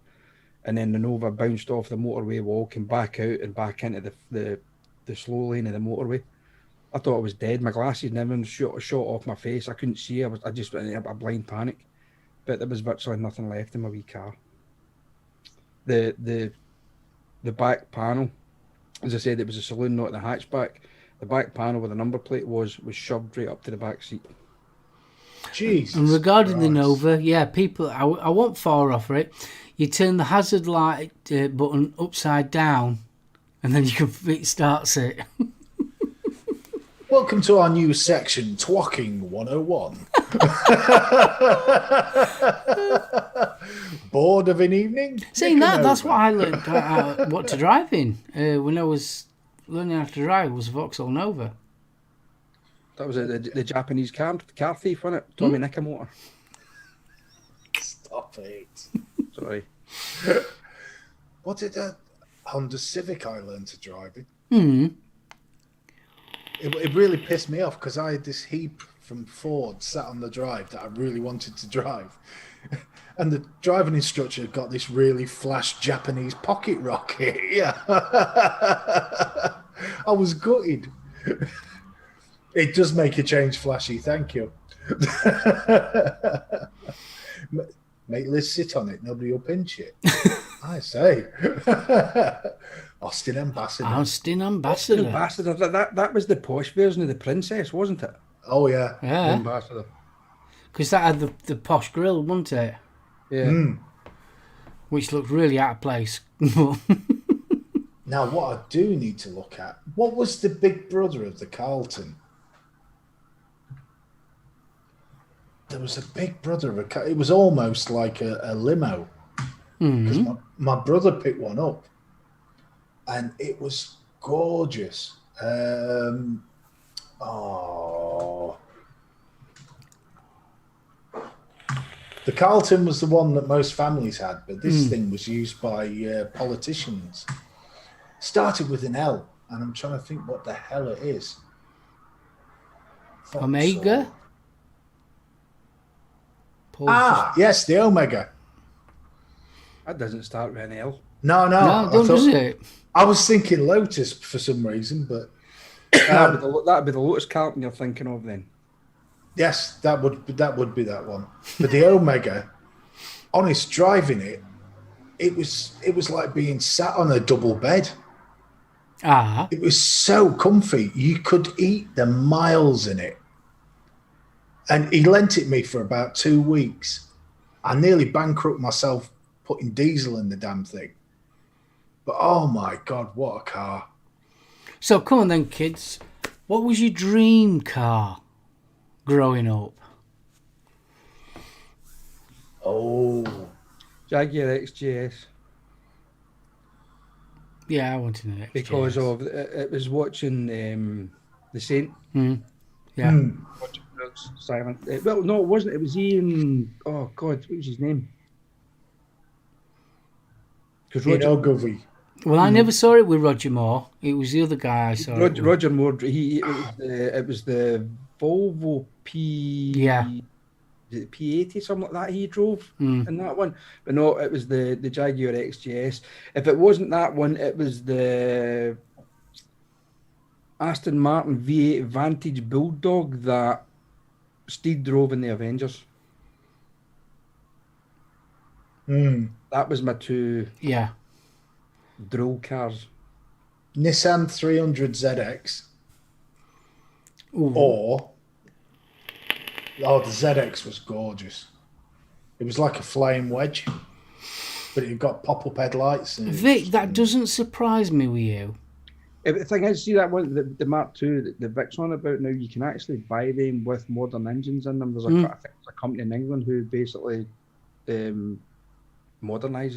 and then the Nova bounced off the motorway wall, came back out and back into the slow lane of the motorway. I thought I was dead. My glasses never shot off my face. I couldn't see. I just went into a blind panic. But there was virtually nothing left in my wee car. The back panel, as I said, it was a saloon, not the hatchback. The back panel where the number plate was shoved right up to the back seat. Jesus. And regarding Christ. the Nova, yeah, people, I won't far off it. You turn the hazard light button upside down, and then it starts it. Welcome to our new section, Twocking 101. Bored of an evening? Saying Nick that, an that's over. what I learned what to drive in when I was learning how to drive was Vauxhall Nova. That was the Japanese car thief, wasn't it? Tommy Nakamoto. Stop it. Sorry. What did a Honda Civic I learned to drive in? It really pissed me off because I had this heap from Ford sat on the drive that I really wanted to drive. And the driving instructor got this really flash Japanese pocket rocket. Yeah. I was gutted. It does make a change flashy, thank you. Mate, let's sit on it, nobody will pinch it. I say. Austin Ambassador. Austin Ambassador. Ambassador. That was the posh version of the princess, wasn't it? Oh, yeah. The Yeah. Ambassador. Because that had the posh grill, wasn't it? Yeah. Which looked really out of place. Now, what I do need to look at, what was the big brother of the Carlton? There was a big brother of a car. It was almost like a limo. Because my brother picked one up. And it was gorgeous. The Carlton was the one that most families had, but this thing was used by politicians. Started with an L, and I'm trying to think what the hell it is. Omega? Yes, the Omega. That doesn't start with an L. No, No, does it? I was thinking Lotus for some reason, but That'd be the Lotus Carlton you're thinking of then. yes, that would be that one. But the Omega, honest, driving it was like being sat on a double bed. It was so comfy. You could eat the miles in it. And he lent it me for about 2 weeks. I nearly bankrupted myself putting diesel in the damn thing. But oh my God, what a car. So come on then, kids. What was your dream car growing up? Oh. Jaguar XJS. Yeah, I wanted an XJS. Because of it was watching The Saint. Yeah. Watching Brooks Silent. Well, no, it wasn't. It was Ian. Oh God, what was his name? Because Govey. Well, I never saw it with Roger Moore. It was the other guy I saw. Roger Moore. It was the Volvo P. Yeah. P80, something like that he drove in that one. But no, it was the Jaguar XJS. If it wasn't that one, it was the Aston Martin V8 Vantage Bulldog that Steed drove in the Avengers. That was my two drill cars. Nissan 300 ZX. Ooh. Or the ZX was gorgeous. It was like a flame wedge, but it got pop-up headlights. And Vic, that doesn't surprise me with you. The thing is, see that one, the Mark II, the Vic's on about now, you can actually buy them with modern engines in them. There's a company in England who basically modernises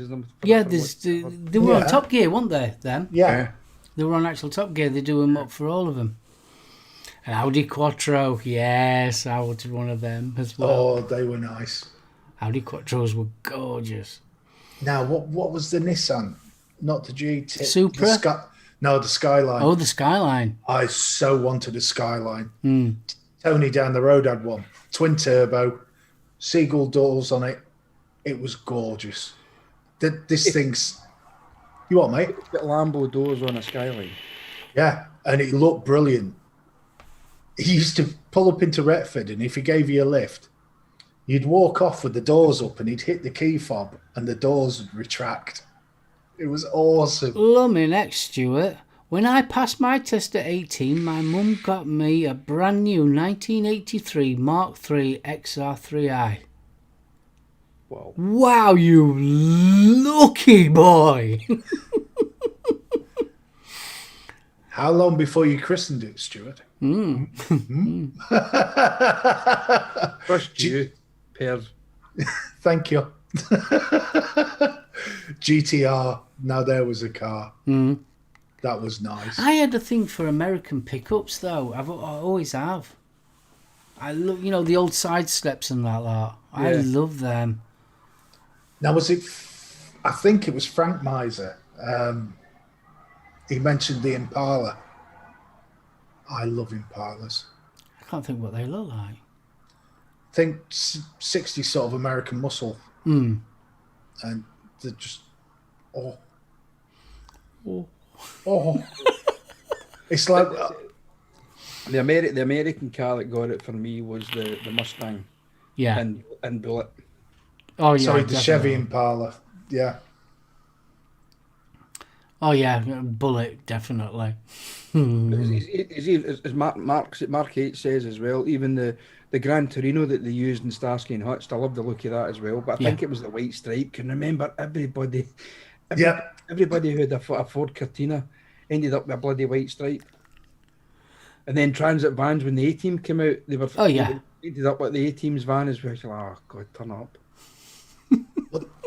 them. They were on Top Gear, weren't they, then? Yeah. They were on actual Top Gear. They do them up for all of them. An Audi Quattro, yes, I wanted one of them as well. Oh, they were nice. Audi Quattros were gorgeous. Now, what was the Nissan? Not the GT. Supra? The Skyline. Oh, the Skyline. I so wanted a Skyline. Tony down the road had one. Twin turbo, seagull doors on it. It was gorgeous. This thing's... You what, mate? It's got Lambo doors on a Skyline. Yeah, and it looked brilliant. He used to pull up into Retford, and if he gave you a lift, you'd walk off with the doors up, and he'd hit the key fob, and the doors would retract. It was awesome. Lummy next, Stuart. When I passed my test at 18, my mum got me a brand new 1983 Mark III XR3i. Wow. Wow, you lucky boy. How long before you christened it, Stuart? First you, pairs. Thank you. GTR. Now there was a car. That was nice. I had a thing for American pickups, though. I always have. I love, the old side steps and that lot. I love them. Now, was it... I think it was Frank Miser. He mentioned the Impala. I love Impalas. I can't think what they look like. think 60 sort of American muscle. Mm. And they're just, oh. It's like... The American car that got it for me was the Mustang Yeah. and Bullet. Oh yeah. Sorry, the Chevy definitely. Impala. Yeah. Oh yeah, Bullet definitely. As Mark 8 says as well, even the Gran Torino that they used in Starsky and Hutch, I love the look of that as well. But I think it was the white stripe. Can remember everybody who had a Ford Cortina ended up with a bloody white stripe. And then Transit vans, when the A-Team came out, they were ended up like the A-Team's van as well. Oh God, turn up.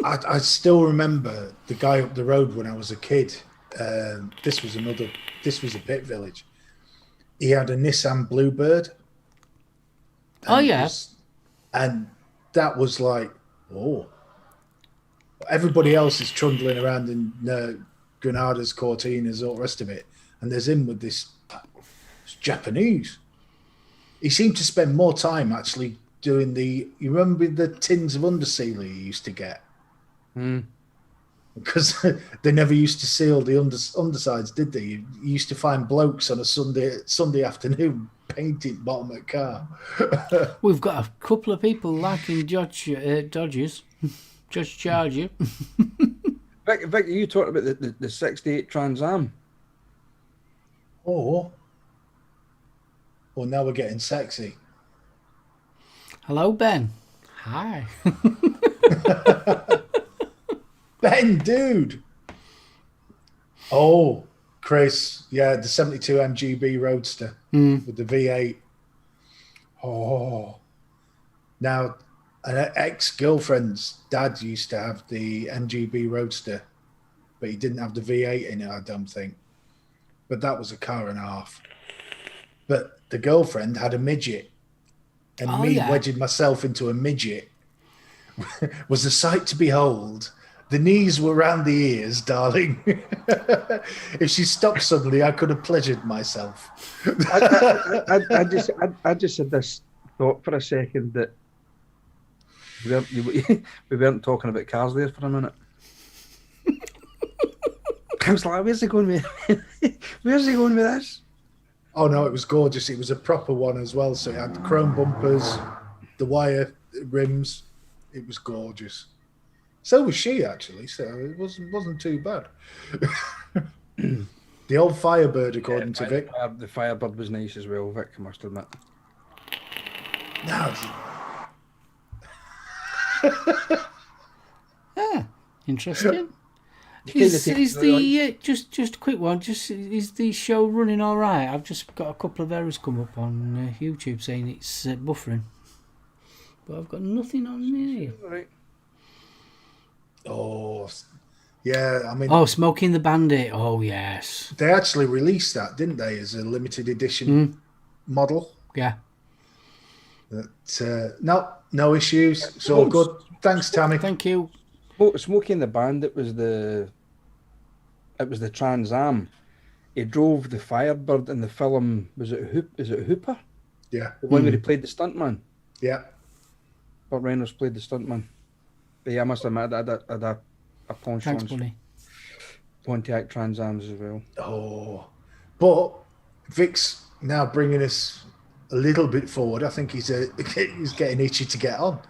I still remember the guy up the road when I was a kid. This was a pit village. He had a Nissan Bluebird. Oh yeah. And that was like, oh. Everybody else is trundling around in Granadas, Cortinas, all the rest of it. And there's him with this Japanese. He seemed to spend more time actually doing you remember the tins of undersealer you used to get? Because they never used to seal the undersides, did they? You used to find blokes on a Sunday afternoon painting bottom of the car. We've got a couple of people liking Dodges. Judge Charger. Vic, you talked about the 68 Trans Am. Oh. Well, now we're getting sexy. Hello, Ben. Hi. Ben, dude. Oh, Chris. Yeah, the 72 MGB Roadster with the V8. Oh. Now, an ex-girlfriend's dad used to have the MGB Roadster, but he didn't have the V8 in it, I don't think. But that was a car and a half. But the girlfriend had a midget, and wedging myself into a midget was a sight to behold. The knees were round the ears, darling. If she stopped suddenly, I could have pleasured myself. I just had this thought for a second that we weren't talking about cars there for a minute. I was like, where's he going with this? Oh no, it was gorgeous. It was a proper one as well. So it had the chrome bumpers, the wire rims. It was gorgeous. So was she actually. So it wasn't too bad. The old Firebird, according to Vic. The Firebird was nice as well, Vic, I must admit. No. Interesting. Is the just a quick one? Is the show running all right? I've just got a couple of errors come up on YouTube saying it's buffering, but I've got nothing on here. Right. Oh, yeah. I mean, Smoking the Bandit. Oh yes. They actually released that, didn't they, as a limited edition model? Yeah. But no issues. It's all good. Thanks, Tammy. Thank you. Smoking the Bandit was the Trans Am. He drove the Firebird in the film. Was it Hooper? Yeah. The one where he played the stuntman. Yeah. Burt Reynolds played the stuntman. But yeah, I must admit I had a penchant. Thanks, buddy. Pontiac Trans Ams as well. Oh, but Vic's now bringing us a little bit forward. I think he's getting itchy to get on.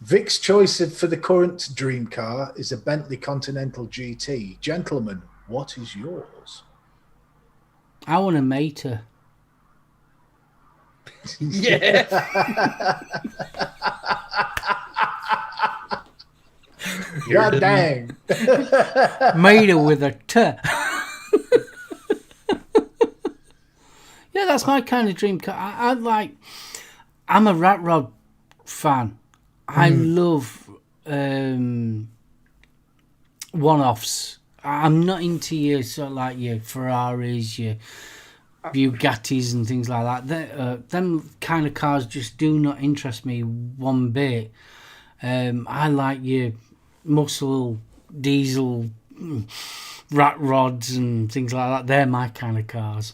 Vic's choice for the current dream car is a Bentley Continental GT. Gentlemen, what is yours? I want a Mater. Yeah. God dang. Mater with a T. Yeah, that's my kind of dream car. I'm a Rat Rod fan. I love one-offs. I'm not into your sort of like your Ferraris, your Bugattis and things like that. Them kind of cars just do not interest me one bit. I like your muscle, diesel, rat rods and things like that. They're my kind of cars.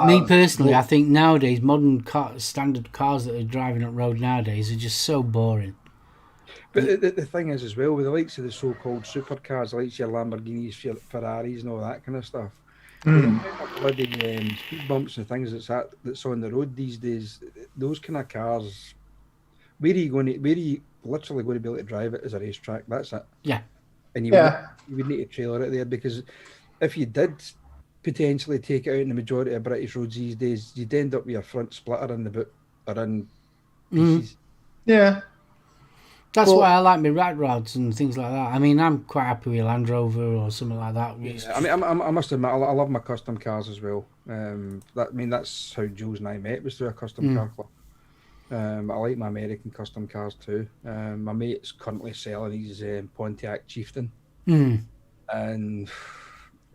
Me personally, well, I think nowadays standard cars that are driving up road nowadays are just so boring. But the thing is, as well, with the likes of the so-called supercars, the likes of your Lamborghinis, your Ferraris, and all that kind of stuff, with the amount of bloody speed bumps and things that's on the road these days, those kind of cars, where are you literally going to be able to drive it as a racetrack? That's it. Yeah. And yeah, you would need to trailer it there, because if you did potentially take it out in the majority of British roads these days, you'd end up with your front splitter in the boot or in pieces. yeah. That's But why I like my rat rods and things like that. I mean, I'm quite happy with a Land Rover or something like that. Yeah, I mean, I must admit, I love my custom cars as well. That's how Jules and I met, was through a custom car club. I like my American custom cars too. My mate's currently selling his Pontiac Chieftain, and to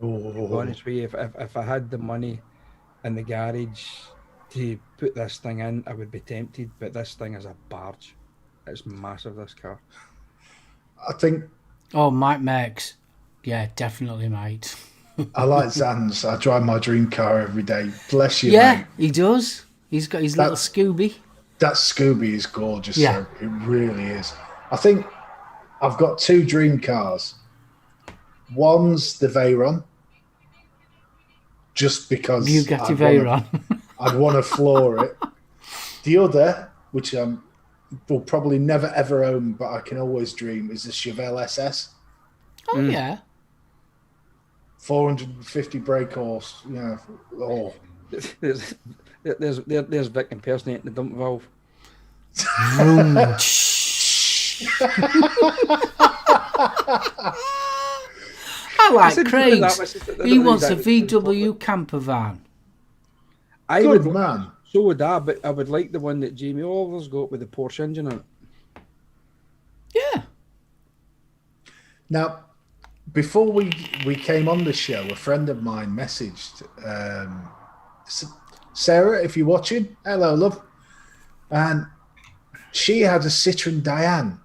be honest with you, if I had the money in the garage to put this thing in, I would be tempted. But this thing is a barge. It's massive, this car. I think Oh, Mike Max. Yeah, definitely, mate. I like Zan's. I drive my dream car every day. Bless you, Yeah, mate. he does. He's got his little That's- Scooby. That Scooby is gorgeous. Yeah. So it really is. I think I've got two dream cars. One's the Veyron, just because Bugatti Veyron. I'd want to floor it. The other, which will probably never ever own, but I can always dream, is the Chevelle SS. Oh, yeah. 450 brake horse. Yeah. Oh. There's Vic impersonating the dump valve. I like Listen, Craig's. that He was wants a exactly- VW camper van. I Good would, man. so would I, but I would like the one that Jamie Oliver's got with the Porsche engine in it. Yeah. Now, before we came on the show, a friend of mine messaged Sarah, if you're watching, hello, love. And she had a Citroen Diane.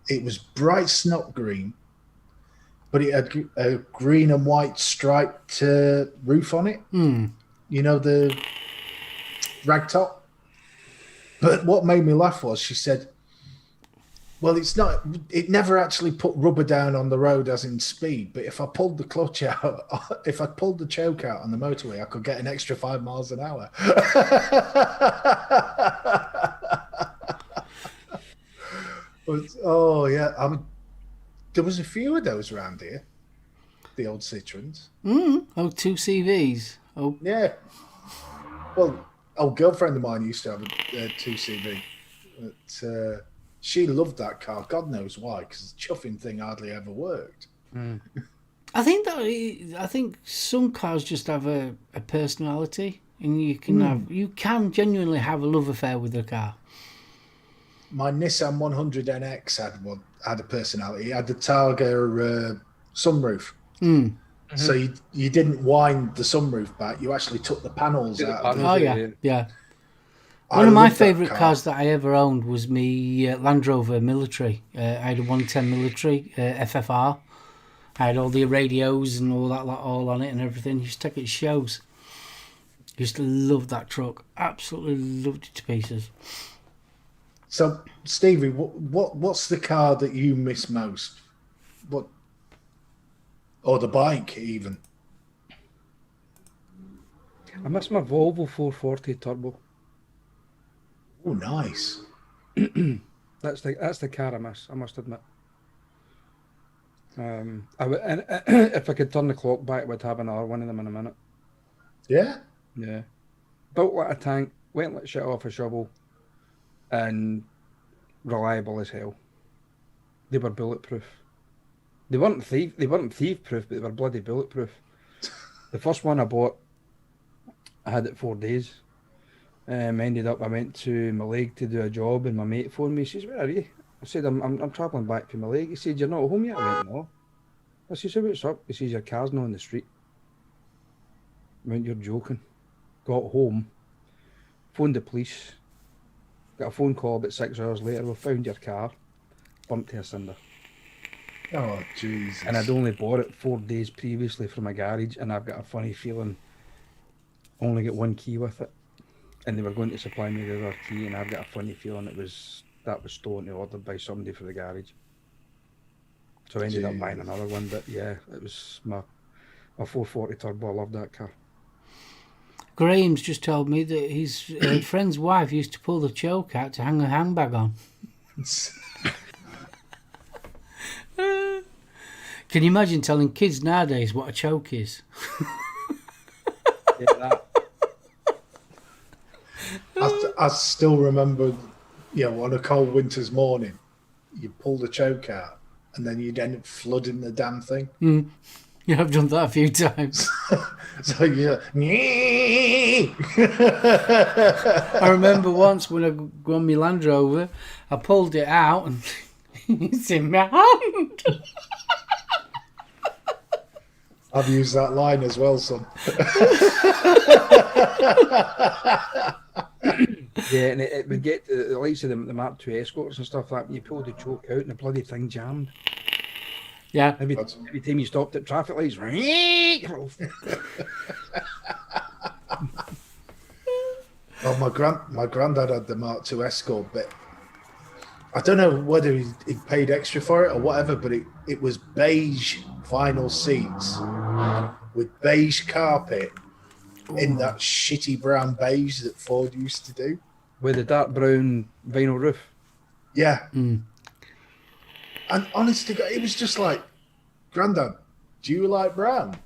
It was bright snot green, but it had a green and white striped roof on it. You know, the ragtop. But what made me laugh was she said, well, it never actually put rubber down on the road as in speed, but if I pulled the clutch out, if I pulled the choke out on the motorway, I could get an extra 5 miles an hour. But, oh, yeah. There was a few of those around here, the old Citroens. Oh, two CVs. Oh, Yeah. Well, a girlfriend of mine used to have a 2CV. But, she loved that car. God knows why, because the chuffing thing hardly ever worked. I think some cars just have a personality, and you can genuinely have a love affair with the car. My Nissan 100 NX had a personality. It had the Targa sunroof. So you didn't wind the sunroof back. You actually took the panels out. Of Oh, it. yeah. I One of my loved that favourite car. cars that I ever owned was my Land Rover Military. I had a 110 Military FFR. I had all the radios and all that all on it and everything. Used to take it to shows. Used to love that truck. Absolutely loved it to pieces. So, Stevie, what's the car that you miss most? What, or the bike even? I miss my Volvo 440 Turbo. Oh, nice. That's the car I miss, I must admit. If I could turn the clock back, I would have another one of them in a minute. Yeah. Yeah. Built like a tank, went like shit off a shovel, and reliable as hell. They were bulletproof. They weren't thief proof, but they were bloody bulletproof. The first one I bought, I had it 4 days. Ended up, I went to my leg to do a job, and my mate phoned me. He says, "Where are you?" I said, I'm travelling back from my leg. He said, "You're not home yet?" I went, "No." I said, "So what's up?" He says, "Your car's not on the street." I went, "You're joking." Got home, phoned the police, got a phone call about 6 hours later. "We found your car, burnt to a cinder." Oh, Jesus. And I'd only bought it 4 days previously from a garage, and I've got a funny feeling only get one key with it, and they were going to supply me the other key, and I've got a funny feeling that was stolen and ordered by somebody for the garage. So I ended up buying another one, but yeah, it was my 440 turbo. I loved that car. Graham's just told me that his friend's wife used to pull the choke out to hang a handbag on. Can you imagine telling kids nowadays what a choke is? Yeah, that. I still remember, on a cold winter's morning, you pull the choke out and then you'd end up flooding the damn thing. Yeah, I've done that a few times. So yeah. I remember once when I got on my Land Rover, I pulled it out and it's in my hand. I've used that line as well, son. Yeah, and it would get to the likes of the Mark II Escorts and stuff like that. You pulled the choke out and the bloody thing jammed. Yeah. Every time you stopped at traffic lights. Well, my granddad had the Mark II Escort, but I don't know whether he paid extra for it or whatever, but it was beige vinyl seats with beige carpet in that shitty brown beige that Ford used to do. With a dark brown vinyl roof. Yeah. And honestly, it was just like, Grandad, do you like brown?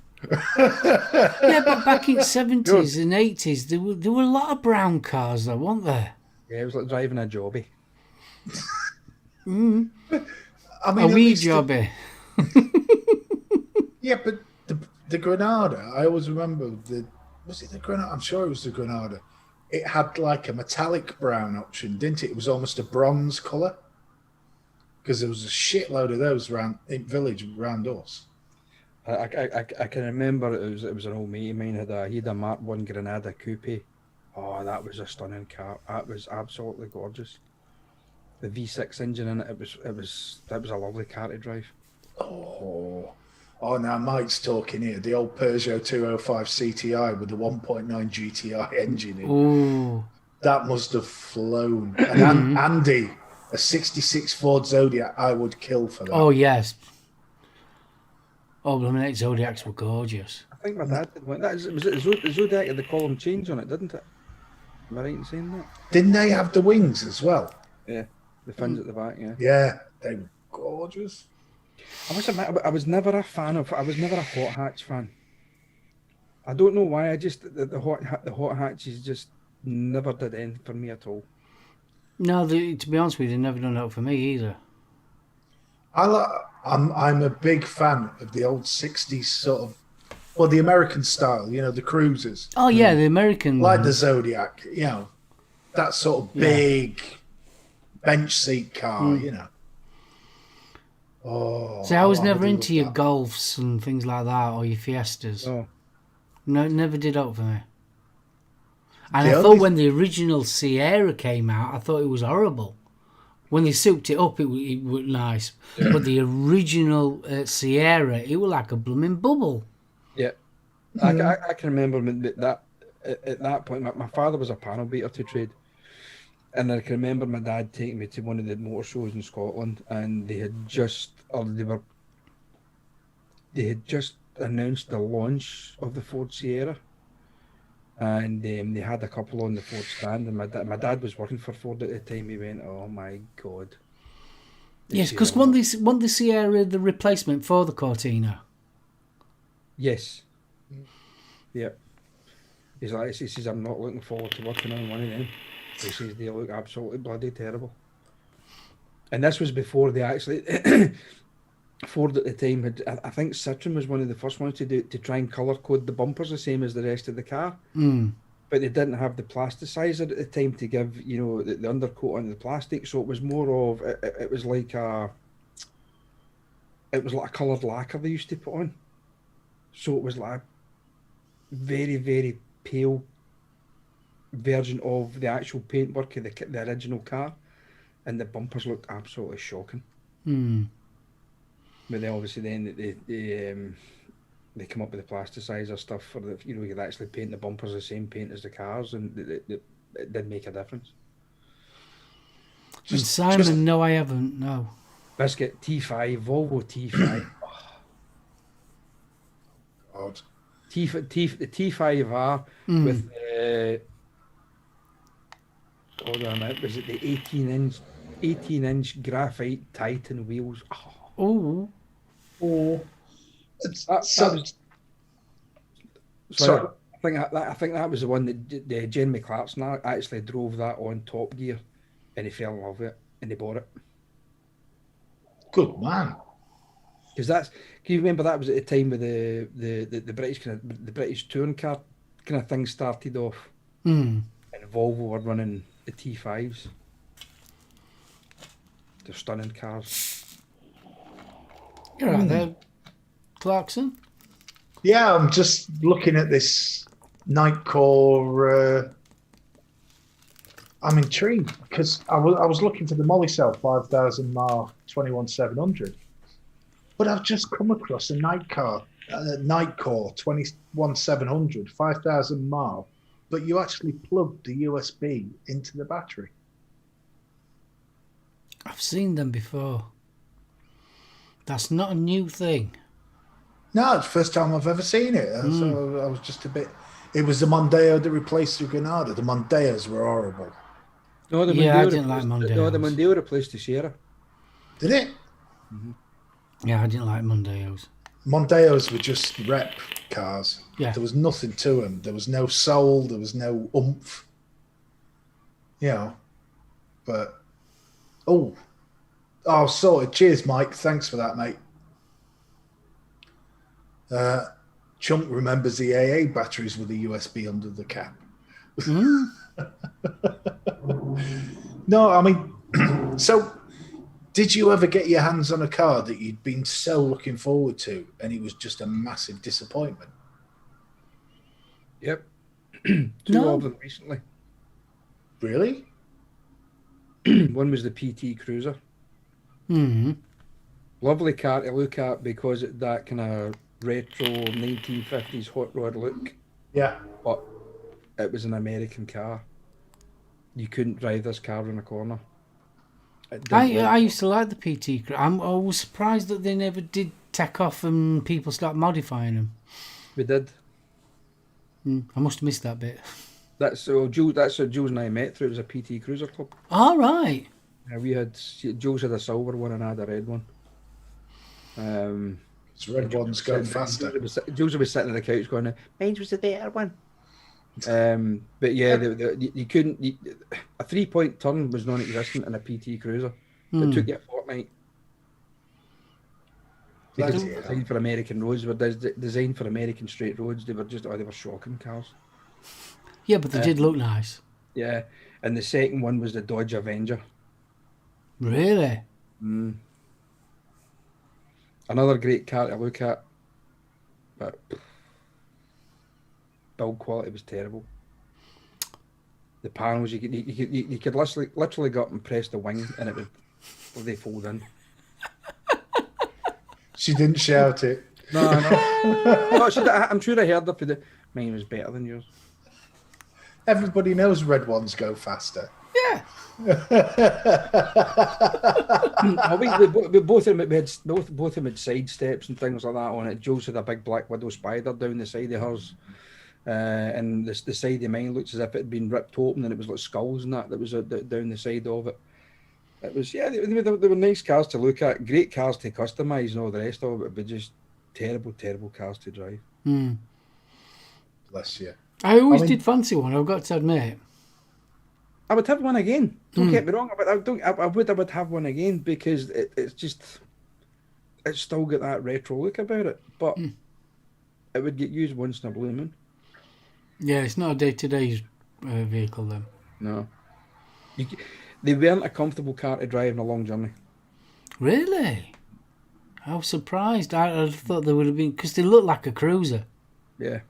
Yeah, but back in the 70s and 80s, there were a lot of brown cars though, weren't there? Yeah, it was like driving a jobby. I mean, A wee jobby. Yeah, but the Granada, I always remember was it the Granada? I'm sure it was the Granada. It had like a metallic brown option, didn't it? It was almost a bronze colour. Because there was a shitload of those around in village around us. I can remember it was an old mate of mine he had a Mark I Granada coupe. Oh, that was a stunning car. That was absolutely gorgeous. The V6 engine in it was a lovely car to drive. Oh, now Mike's talking here. The old Peugeot 205 CTI with the 1.9 GTI engine in. Ooh. That must have flown. And Andy, a 66 Ford Zodiac, I would kill for that. Oh, yes. Oh, the minute Zodiacs were gorgeous. I think my dad did one. Was it the Zodiac had the column change on it, didn't it? Am I right in saying that? Didn't they have the wings as well? Yeah, the fins at the back, yeah. Yeah, they were gorgeous. I was never a hot hatch fan. I don't know why. I just the hot hatches just never did anything for me at all. No, to be honest with you, they've never done that for me either. I'm a big fan of the old 60s sort of, well, the American style, the cruisers. Oh, yeah, the American Like ones. the Zodiac, that sort of big bench seat car, Oh, See, I was would never love into your that. Golfs and things like that, or your Fiestas. Oh. No, it never did that for me. And The I only- thought when the original Sierra came out, I thought it was horrible. When they souped it up, it was nice. But the original Sierra, it was like a blooming bubble. Yeah, I can remember that at that point. My father was a panel beater to trade, and I can remember my dad taking me to one of the motor shows in Scotland, and they had just announced the launch of the Ford Sierra, and they had a couple on the Ford stand, and my dad was working for Ford at the time. He went, "Oh my God!" Yes, because wasn't the Sierra the replacement for the Cortina? Yes. Yeah. He says, "I'm not looking forward to working on one of them." He says they look absolutely bloody terrible. And this was before they actually Ford at the time had, I think Citroen was one of the first ones to try and colour code the bumpers the same as the rest of the car. But they didn't have the plasticizer at the time to give, the undercoat on the plastic, so it was more of it was like a coloured lacquer they used to put on. So it was like a very, very pale version of the actual paintwork of the original car, and the bumpers looked absolutely shocking. But then obviously then they come up with the plasticizer stuff for the, you know, you could actually paint the bumpers the same paint as the cars, and it did make a difference. And Simon, no, I haven't. No. Biscuit T5, Volvo T5. God. The T5R with hold on a minute, was it the 18-inch graphite Titan wheels? Oh. Sorry. I think that was the one that Jen McClartson actually drove that on Top Gear, and he fell in love with it, and he bought it. Good man. Because can you remember that was at the time with the British the British touring car kind of thing started off, and Volvo were running the T5s. They're stunning cars. You're right there, Clarkson. Yeah, I'm just looking at this Nightcore. I'm intrigued because I was looking for the Molicel 5000 mAh 21700, but I've just come across a Nightcore 21700 5000 mAh, but you actually plug the USB into the battery. I've seen them before. That's not a new thing. No, it's the first time I've ever seen it. So I was just a bit. It was the Mondeo that replaced the Granada. The Mondeos were horrible. No, I didn't like Mondeos. No, the Mondeo replaced the Sierra. Did it? Mm-hmm. Yeah, I didn't like Mondeos. Mondeos were just rep cars. Yeah. There was nothing to them. There was no soul. There was no oomph. You know. But sorted. Cheers, Mike. Thanks for that, mate. Chunk remembers the AA batteries with the USB under the cap. No, I mean, so did you ever get your hands on a car that you'd been so looking forward to and it was just a massive disappointment? Yep. Two of them recently. Really? One was the PT Cruiser. Mm-hmm. Lovely car to look at because it that kind of retro 1950s hot rod look. Yeah. But it was an American car. You couldn't drive this car in a corner. I used to like the PT. I was surprised that they never did take off and people start modifying them. We did. I must have missed that bit. That's how Jules and I met through. It was a PT Cruiser club. All right. Jules had a silver one and I had a red one. Red ones go faster. Jules was sitting on the couch going, "Mine was the better one." But yeah, you couldn't. A 3-point turn was non-existent in a PT Cruiser. It took you a fortnight. Because they were designed for American roads, were designed for American straight roads. They were shocking cars. Yeah, but they did look nice. Yeah, and the second one was the Dodge Avenger. Really? Another great car to look at, but build quality was terrible. The panels, you could literally go up and press the wing, and it would they fold in. She didn't shout it. No. I'm sure I heard that. Mine was better than yours. Everybody knows red ones go faster. Yeah. Both of them had side steps and things like that on it. Jules had a big black widow spider down the side of hers, and the side of mine looks as if it had been ripped open and it was like skulls and that was down the side of it. It was they were nice cars to look at, great cars to customise and all the rest of it, but just terrible cars to drive. Bless you. I always did fancy one, I've got to admit. I would have one again. Don't get me wrong. I would have one again because it's still got that retro look about it. But it would get used once in a blue moon. Yeah, it's not a day-to-day vehicle then. No, they weren't a comfortable car to drive on a long journey. Really? I was surprised. I thought they would have been because they look like a cruiser. Yeah,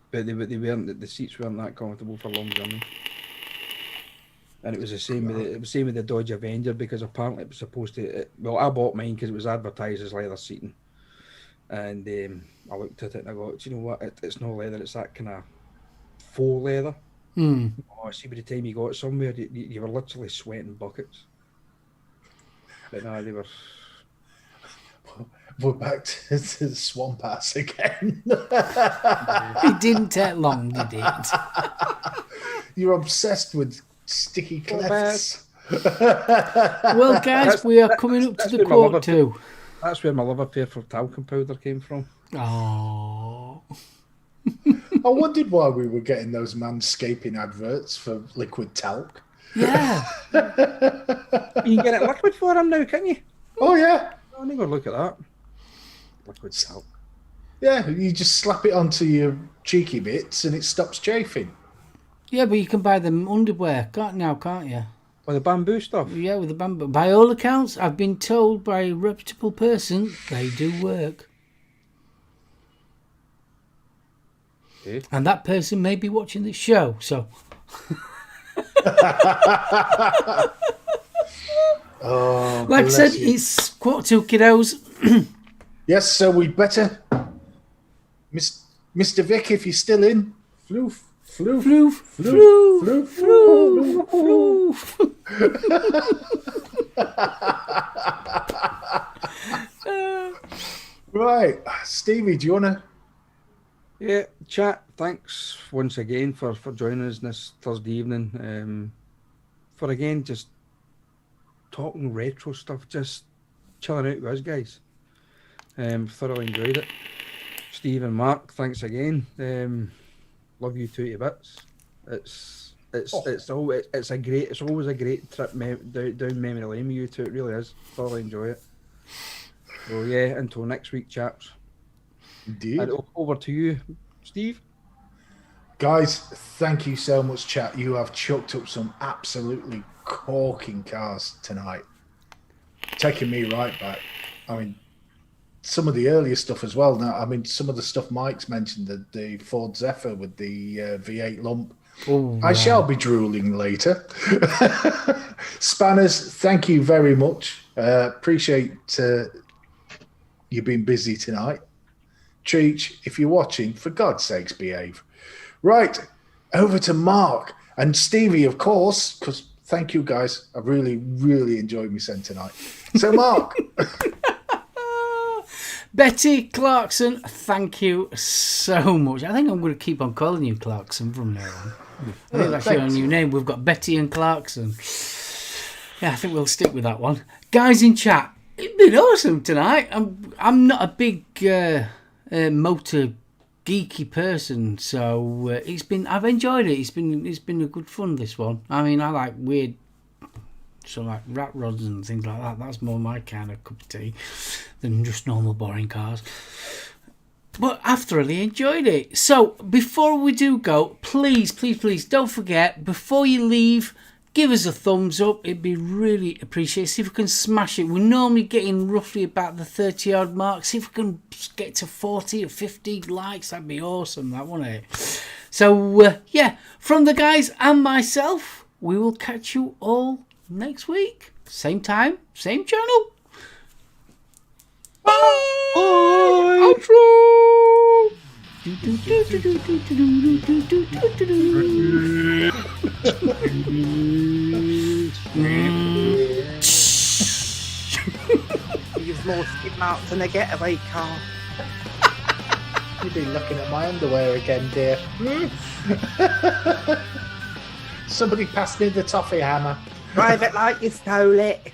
but they weren't. The seats weren't that comfortable for long journeys. And it was the same with the Dodge Avenger because apparently it was supposed to. I bought mine because it was advertised as leather seating, And I looked at it and I go, do you know what? It's not leather. It's that kind of faux leather. Oh, see, by the time you got somewhere, you were literally sweating buckets. But no, they were. We're back to the swamp ass again. It didn't take long, did it? You're obsessed with sticky clefts. Well, guys, we are coming up to the quote too. That's where my love affair for talcum powder came from. Oh. I wondered why we were getting those manscaping adverts for liquid talc. Yeah. You can get it liquid for them now, can you? Oh, yeah. I need to look at that. Liquid talc. Yeah, you just slap it onto your cheeky bits and it stops chafing. Yeah, but you can buy them underwear, can't you? Or the bamboo stuff. Yeah, with the bamboo. By all accounts, I've been told by a reputable person, they do work. Okay. And that person may be watching this show, so... Oh, like I said, you. it's quote 2, kiddos. Yes, so we'd better... Mr. Vic, if you're still in, floof, floof, Floof, floof, floof, floof, floof. Right, Stevie, do you want to... Yeah, chat. Thanks once again for joining us this Thursday evening. For again, just talking retro stuff, just chilling out with us guys. Thoroughly enjoyed it. Steve and Mark, thanks again. Love you two to bits. It's always a great trip down memory lane with you two. It really is. Thoroughly enjoy it. So yeah, until next week, chaps. Indeed. And over to you, Steve. Guys, thank you so much, chat. You have chucked up some absolutely corking cars tonight. Taking me right back. I mean, some of the earlier stuff as well. Now, I mean, some of the stuff Mike's mentioned, the Ford Zephyr with the V8 lump. Oh, I shall be drooling later. Spanners, thank you very much. Appreciate you being busy tonight. Treach, if you're watching, for God's sakes, behave. Right, over to Mark and Stevie, of course, because thank you, guys. I really, really enjoyed my set tonight. So, Mark. Betty Clarkson, thank you so much. I think I'm going to keep on calling you Clarkson from now on. I think that's your new name. We've got Betty and Clarkson. Yeah, I think we'll stick with that one. Guys in chat, it's been awesome tonight. I'm not a big motor geeky person, so I've enjoyed it. It's been a good fun, this one. I mean, I like weird, so like rat rods and things like that. That's more my kind of cup of tea than just normal boring cars. But I've thoroughly enjoyed it. So before we do go, please don't forget, before you leave, give us a thumbs up. It'd be really appreciated. See if we can smash it. We're normally getting roughly about the 30 odd mark. See if we can get to 40 or 50 likes. That'd be awesome, that, wouldn't it? So yeah, from the guys and myself, we will catch you all next week. Same time, same channel. Bye! Outro! You've lost it, Mark's in a getaway car. You've been looking at my underwear again, dear. Somebody passed me the toffee hammer. Drive it like you stole it.